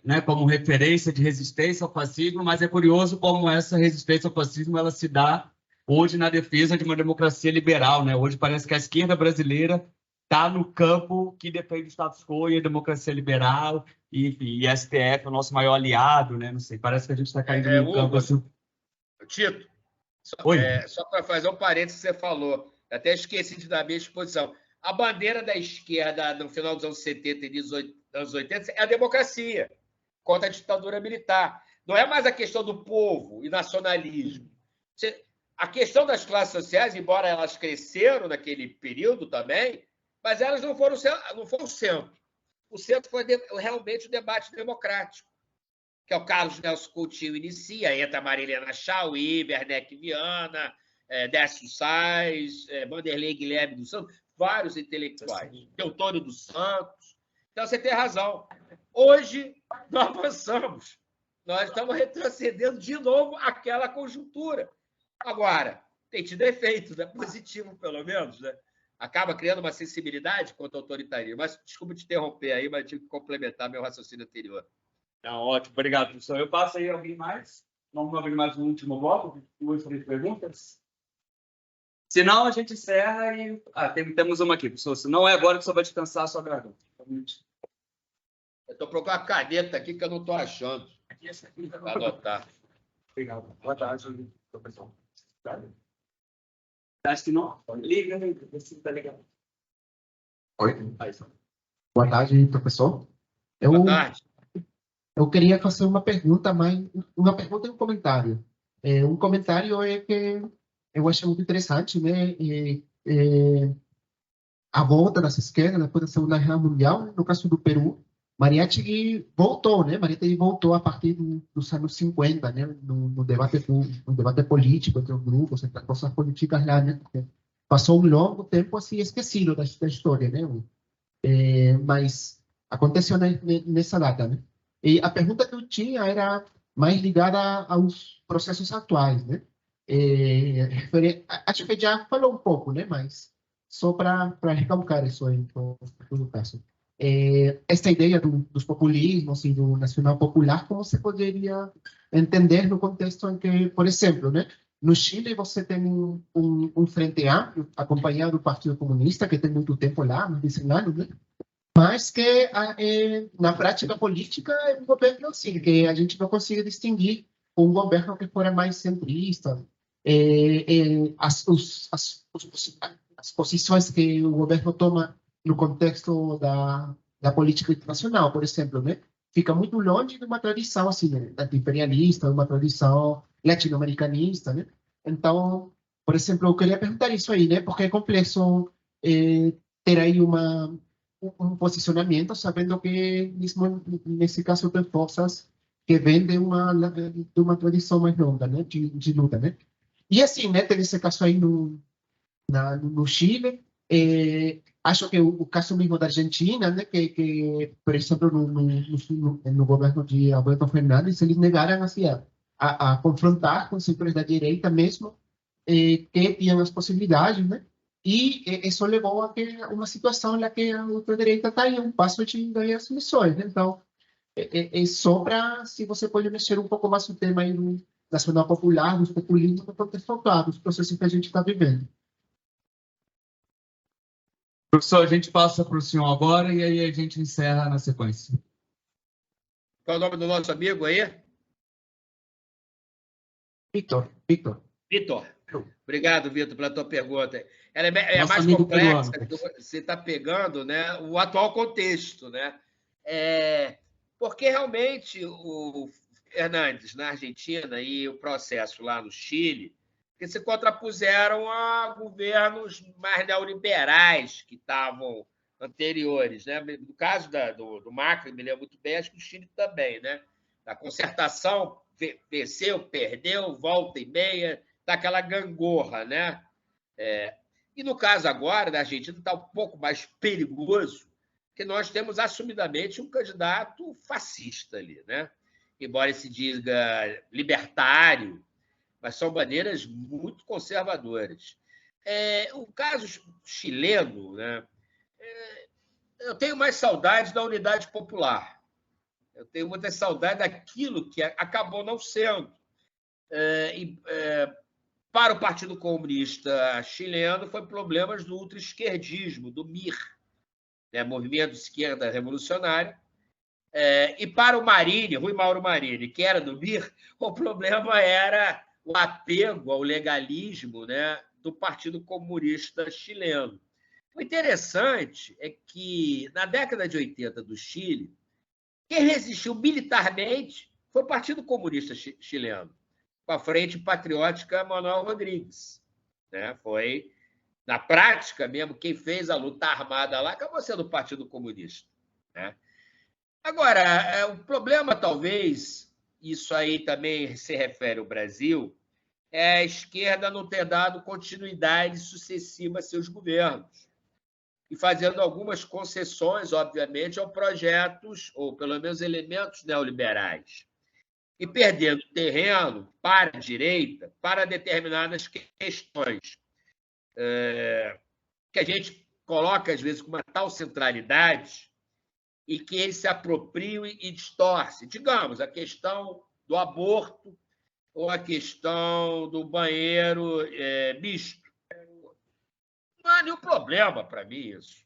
né, como referência de resistência ao fascismo, mas é curioso como essa resistência ao fascismo ela se dá hoje na defesa de uma democracia liberal. Né? Hoje parece que a esquerda brasileira está no campo que defende o status quo e a democracia liberal, e, enfim, e STF é o nosso maior aliado, né? Não sei, parece que a gente está caindo no campo assim. Tito, Oi. Só para fazer um parênteses que você falou, até esqueci de dar a minha exposição. A bandeira da esquerda no final dos anos 70 e dos anos 80 é a democracia contra a ditadura militar. Não é mais a questão do povo e nacionalismo. A questão das classes sociais, embora elas cresceram naquele período também, mas elas não foram o centro. O centro foi realmente o debate democrático, que é o Carlos Nelson Coutinho inicia, entra Marilena Chauí, Werneck Viana, Décio Sais, Vanderlei Guilherme dos Santos, vários intelectuais, Teotônio dos Santos. Então, você tem razão. Hoje, nós avançamos. Nós estamos retrocedendo de novo aquela conjuntura. Agora, tem tido efeitos, né? Positivo, pelo menos, né? Acaba criando uma sensibilidade contra o autoritarismo. Mas, desculpa te interromper aí, mas tive que complementar meu raciocínio anterior. Não, ótimo, obrigado, professor. Eu passo aí alguém mais. Vamos abrir mais um último bloco, 2, 3 perguntas. Se não, a gente encerra e... temos uma aqui, professor. Se não é agora que o senhor vai descansar a sua garganta. Eu estou procurando a caneta aqui que eu não estou achando. Para anotar. Obrigado. Boa tarde, professor. Acho que não? Liga, se está ligado. Oi. Boa tarde, professor. Boa tarde. Eu queria fazer uma pergunta, mas uma pergunta e um comentário. Um comentário é que eu achei muito interessante, né? A volta das esquerdas depois da Segunda Guerra Mundial, no caso do Peru, Mariátegui voltou, né? Mariátegui voltou a partir dos anos 50, né? No debate político entre os grupos, entre as forças políticas lá, né? Porque passou um longo tempo assim esquecido da história, né? Mas aconteceu nessa data, né? E a pergunta que eu tinha era mais ligada aos processos atuais, né? Acho que já falou um pouco, né? Mas só para recalcar isso aí, por todo caso. Essa ideia dos populismos e do nacional popular, como você poderia entender no contexto em que, por exemplo, né? No Chile, você tem um frente amplo, acompanhado do Partido Comunista, que tem muito tempo lá, mais de 100 anos, né? Mas que, na prática política, é um governo assim, que a gente não consegue distinguir um governo que fora mais centrista. As posições que o governo toma no contexto da política internacional, por exemplo, né? Fica muito longe de uma tradição assim, né? Imperialista, uma tradição latino-americanista, né? Então, por exemplo, eu queria perguntar isso aí, né? Porque é complexo ter aí um posicionamento, sabendo que, mesmo nesse caso, tem forças que vêm de uma tradição mais longa, né? De luta, né? E assim, né? Teve esse caso aí no Chile. Acho que o caso mesmo da Argentina, né, que por exemplo, no governo de Alberto Fernandes, eles negaram assim, a confrontar com setores da direita mesmo, que tinham as possibilidades, né? E isso levou a uma situação na que a ultradireita está em um passo de ganhar as eleições, né? Então, só para, se você pode mexer um pouco mais no tema aí do nacional popular, dos populismos, no contexto atual, dos processos que a gente está vivendo. Professor, a gente passa para o senhor agora e aí a gente encerra na sequência. Qual é o nome do nosso amigo aí? Vitor. Obrigado, Vitor, pela tua pergunta. Ela é mais complexa, porque você está pegando, né, o atual contexto, né? Porque realmente o Fernandes, na Argentina, e o processo lá no Chile, que se contrapuseram a governos mais neoliberais que estavam anteriores, né? No caso do Macri, me lembro muito bem, acho que o Chile também, né? A concertação venceu, perdeu, volta e meia, tá aquela gangorra, né? E no caso agora da Argentina está um pouco mais perigoso, que nós temos assumidamente um candidato fascista ali, né? Embora ele se diga libertário, mas são bandeiras muito conservadoras. O caso chileno, né? Eu tenho mais saudade da unidade popular. Eu tenho muita saudade daquilo que acabou não sendo. Para o Partido Comunista Chileno, foi problemas do ultraesquerdismo, do MIR, né? Movimento de Esquerda Revolucionária. E para o Marini, Rui Mauro Marini, que era do MIR, o problema era o apego ao legalismo, né, do Partido Comunista Chileno. O interessante é que, na década de 80 do Chile, quem resistiu militarmente foi o Partido Comunista Chileno, com a Frente Patriótica Manuel Rodrigues, né? Foi, na prática mesmo, quem fez a luta armada lá acabou sendo o Partido Comunista, né? Agora, o problema, talvez, isso aí também se refere ao Brasil, é a esquerda não ter dado continuidade sucessiva a seus governos e fazendo algumas concessões, obviamente, a projetos, ou pelo menos elementos neoliberais, e perdendo terreno para a direita, para determinadas questões que a gente coloca, às vezes, com uma tal centralidade e que eles se apropriam e distorcem. Digamos, a questão do aborto ou a questão do banheiro misto. Não há nenhum problema para mim isso.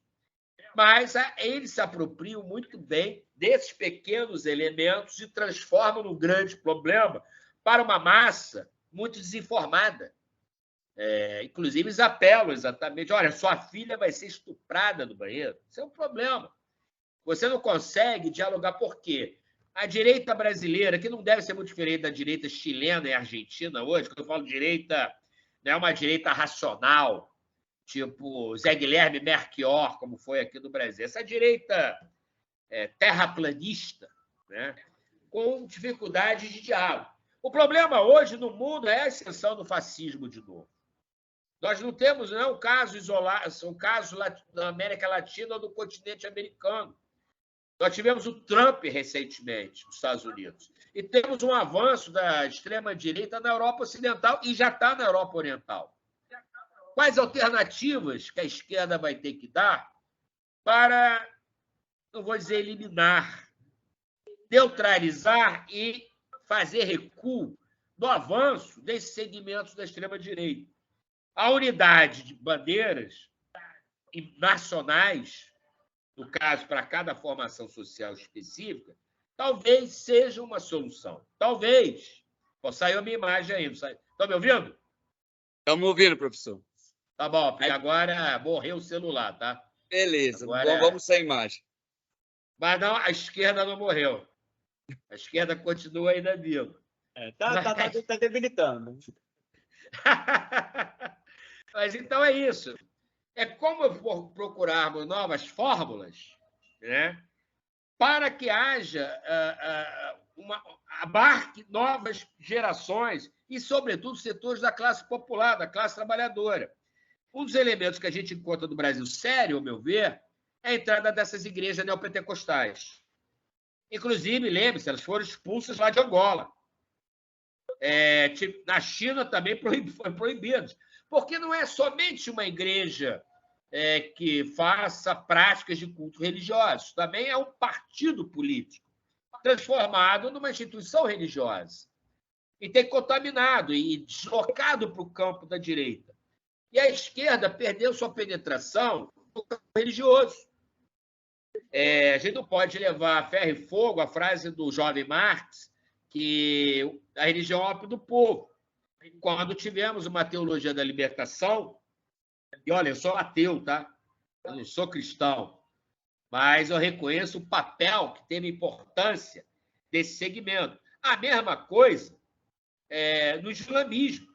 Mas eles se apropriam muito bem desses pequenos elementos e transformam num grande problema para uma massa muito desinformada. Inclusive, eles apelam exatamente, olha, sua filha vai ser estuprada no banheiro. Isso é um problema. Você não consegue dialogar por quê? A direita brasileira, que não deve ser muito diferente da direita chilena e argentina hoje, quando eu falo direita, não é uma direita racional, tipo Zé Guilherme Melchior, como foi aqui no Brasil. Essa direita terraplanista, né, com dificuldade de diálogo. O problema hoje no mundo é a ascensão do fascismo de novo. Nós não temos um caso isolado, um caso na América Latina ou do continente americano. Nós tivemos o Trump recentemente nos Estados Unidos. E temos um avanço da extrema-direita na Europa Ocidental e já está na Europa Oriental. Quais alternativas que a esquerda vai ter que dar para, não vou dizer eliminar, neutralizar e fazer recuo no avanço desses segmentos da extrema-direita? A unidade de bandeiras nacionais, no caso, para cada formação social específica, talvez seja uma solução. Talvez. Saiu a minha imagem aí. Estão me ouvindo? Estamos ouvindo, professor. Tá bom, porque agora morreu o celular, tá? Beleza, agora... vamos sem imagem. Mas não, a esquerda não morreu. A esquerda continua ainda viva. Tá debilitando. Mas então é isso. É como procurarmos novas fórmulas, né, para que haja abarque novas gerações e, sobretudo, setores da classe popular, da classe trabalhadora. Um dos elementos que a gente encontra no Brasil sério, ao meu ver, é a entrada dessas igrejas neopentecostais. Inclusive, lembre-se, elas foram expulsas lá de Angola. Na China também foram proibidas. Porque não é somente uma igreja que faça práticas de culto religioso, também é um partido político transformado numa instituição religiosa e tem contaminado e deslocado para o campo da direita. E a esquerda perdeu sua penetração no campo religioso. A gente não pode levar a ferro e fogo a frase do jovem Marx, que a religião é o ópio do povo. Quando tivemos uma teologia da libertação, e olha, eu sou ateu, tá? Eu não sou cristão, mas eu reconheço o papel que teve importância desse segmento. A mesma coisa no islamismo,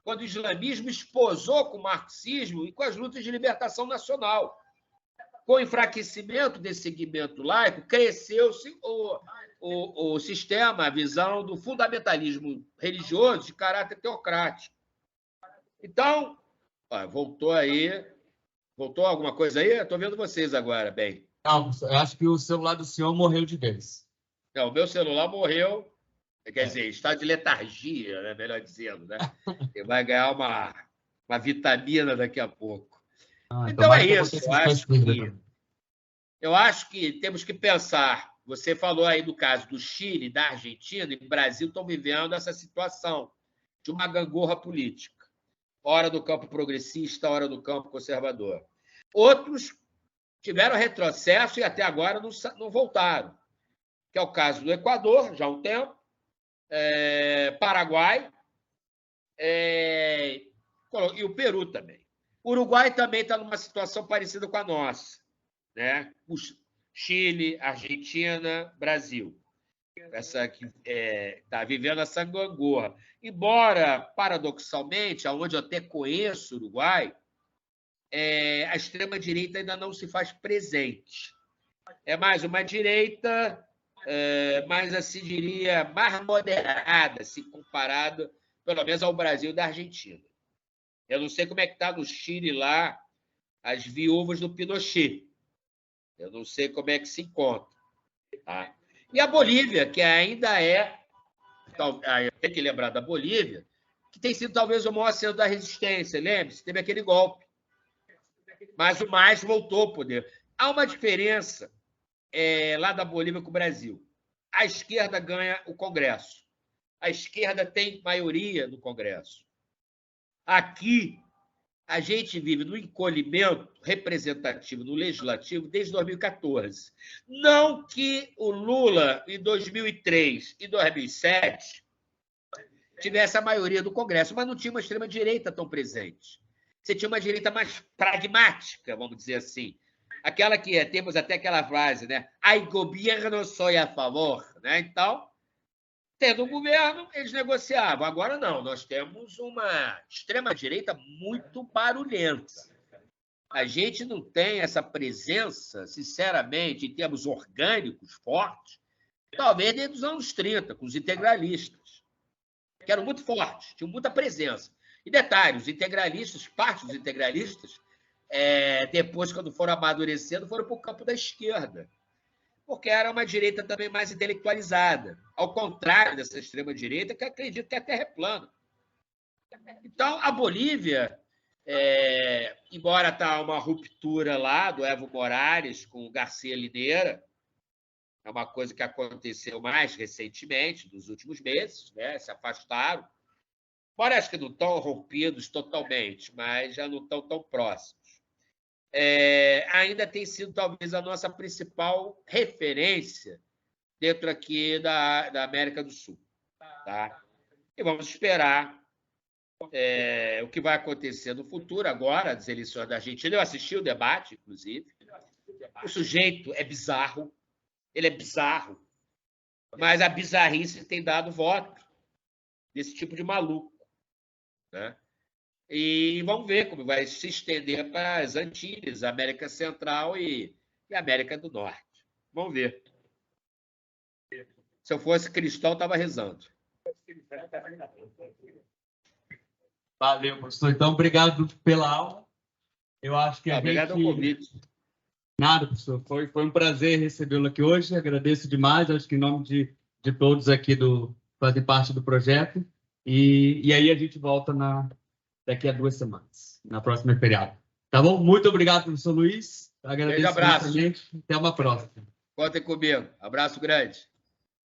quando o islamismo esposou com o marxismo e com as lutas de libertação nacional. com o enfraquecimento desse segmento laico, cresceu-se o sistema, a visão do fundamentalismo religioso de caráter teocrático. Então, ó, voltou aí. Voltou alguma coisa aí? Estou vendo vocês agora, bem. Não, eu acho que o celular do senhor morreu de vez. Não, o meu celular morreu, quer dizer, está de letargia, né? Melhor dizendo, né? Ele vai ganhar uma vitamina daqui a pouco. Então é isso. Eu acho que temos que pensar. Você falou aí do caso do Chile, da Argentina, e o Brasil estão vivendo essa situação de uma gangorra política. Hora do campo progressista, hora do campo conservador. Outros tiveram retrocesso e até agora não voltaram, que é o caso do Equador, já há um tempo, Paraguai e o Peru também. O Uruguai também está numa situação parecida com a nossa, né? Chile, Argentina, Brasil. Essa que está vivendo essa gangorra. Embora, paradoxalmente, aonde eu até conheço o Uruguai, a extrema-direita ainda não se faz presente. É mais uma direita, mais, assim, diria, mais moderada, se comparada, pelo menos, ao Brasil e da Argentina. Eu não sei como é que está no Chile lá as viúvas do Pinochet. Eu não sei como é que se encontra. Tá? E a Bolívia, que ainda eu tenho que lembrar da Bolívia, que tem sido talvez o maior centro da resistência. Lembre-se, teve aquele golpe. Mas o MAS voltou ao poder. Há uma diferença lá da Bolívia com o Brasil. A esquerda ganha o Congresso. A esquerda tem maioria no Congresso. Aqui, a gente vive no encolhimento representativo no legislativo desde 2014. Não que o Lula, em 2003 e 2007, tivesse a maioria do Congresso, mas não tinha uma extrema-direita tão presente. Você tinha uma direita mais pragmática, vamos dizer assim. Aquela que temos até aquela frase, né? Ai, governo, sou a favor. Né? Então, tendo um governo, eles negociavam. Agora não, nós temos uma extrema-direita muito barulhenta. A gente não tem essa presença, sinceramente, em termos orgânicos fortes, talvez desde os anos 30, com os integralistas, que eram muito fortes, tinham muita presença. E detalhe, os integralistas, parte dos integralistas, depois, quando foram amadurecendo, foram para o campo da esquerda, porque era uma direita também mais intelectualizada, ao contrário dessa extrema-direita, que acredita que a Terra é plana. Então, a Bolívia, embora está uma ruptura lá do Evo Morales com o Garcia Linera, é uma coisa que aconteceu mais recentemente, nos últimos meses, né? Se afastaram. Embora acho que não estão rompidos totalmente, mas já não estão tão próximos. Ainda tem sido talvez a nossa principal referência dentro aqui da América do Sul. Tá? E vamos esperar o que vai acontecer no futuro, agora, das eleições da Argentina. Eu assisti o debate, inclusive. O sujeito é bizarro, ele é bizarro, mas a bizarrice tem dado voto desse tipo de maluco. Né? E vamos ver como vai se estender para as Antilhas, América Central e América do Norte. Vamos ver. Se eu fosse cristão, estava rezando. Valeu, professor. Então, obrigado pela aula. Eu acho que obrigado ao convite. Nada, professor. Foi um prazer recebê-lo aqui hoje. Agradeço demais. Acho que em nome de todos aqui fazem parte do projeto. E aí a gente volta daqui a 2 semanas, na próxima feriado. Tá bom? Muito obrigado, professor Luiz. Agradeço. Um abraço. Até uma próxima. Contem comigo. Abraço grande.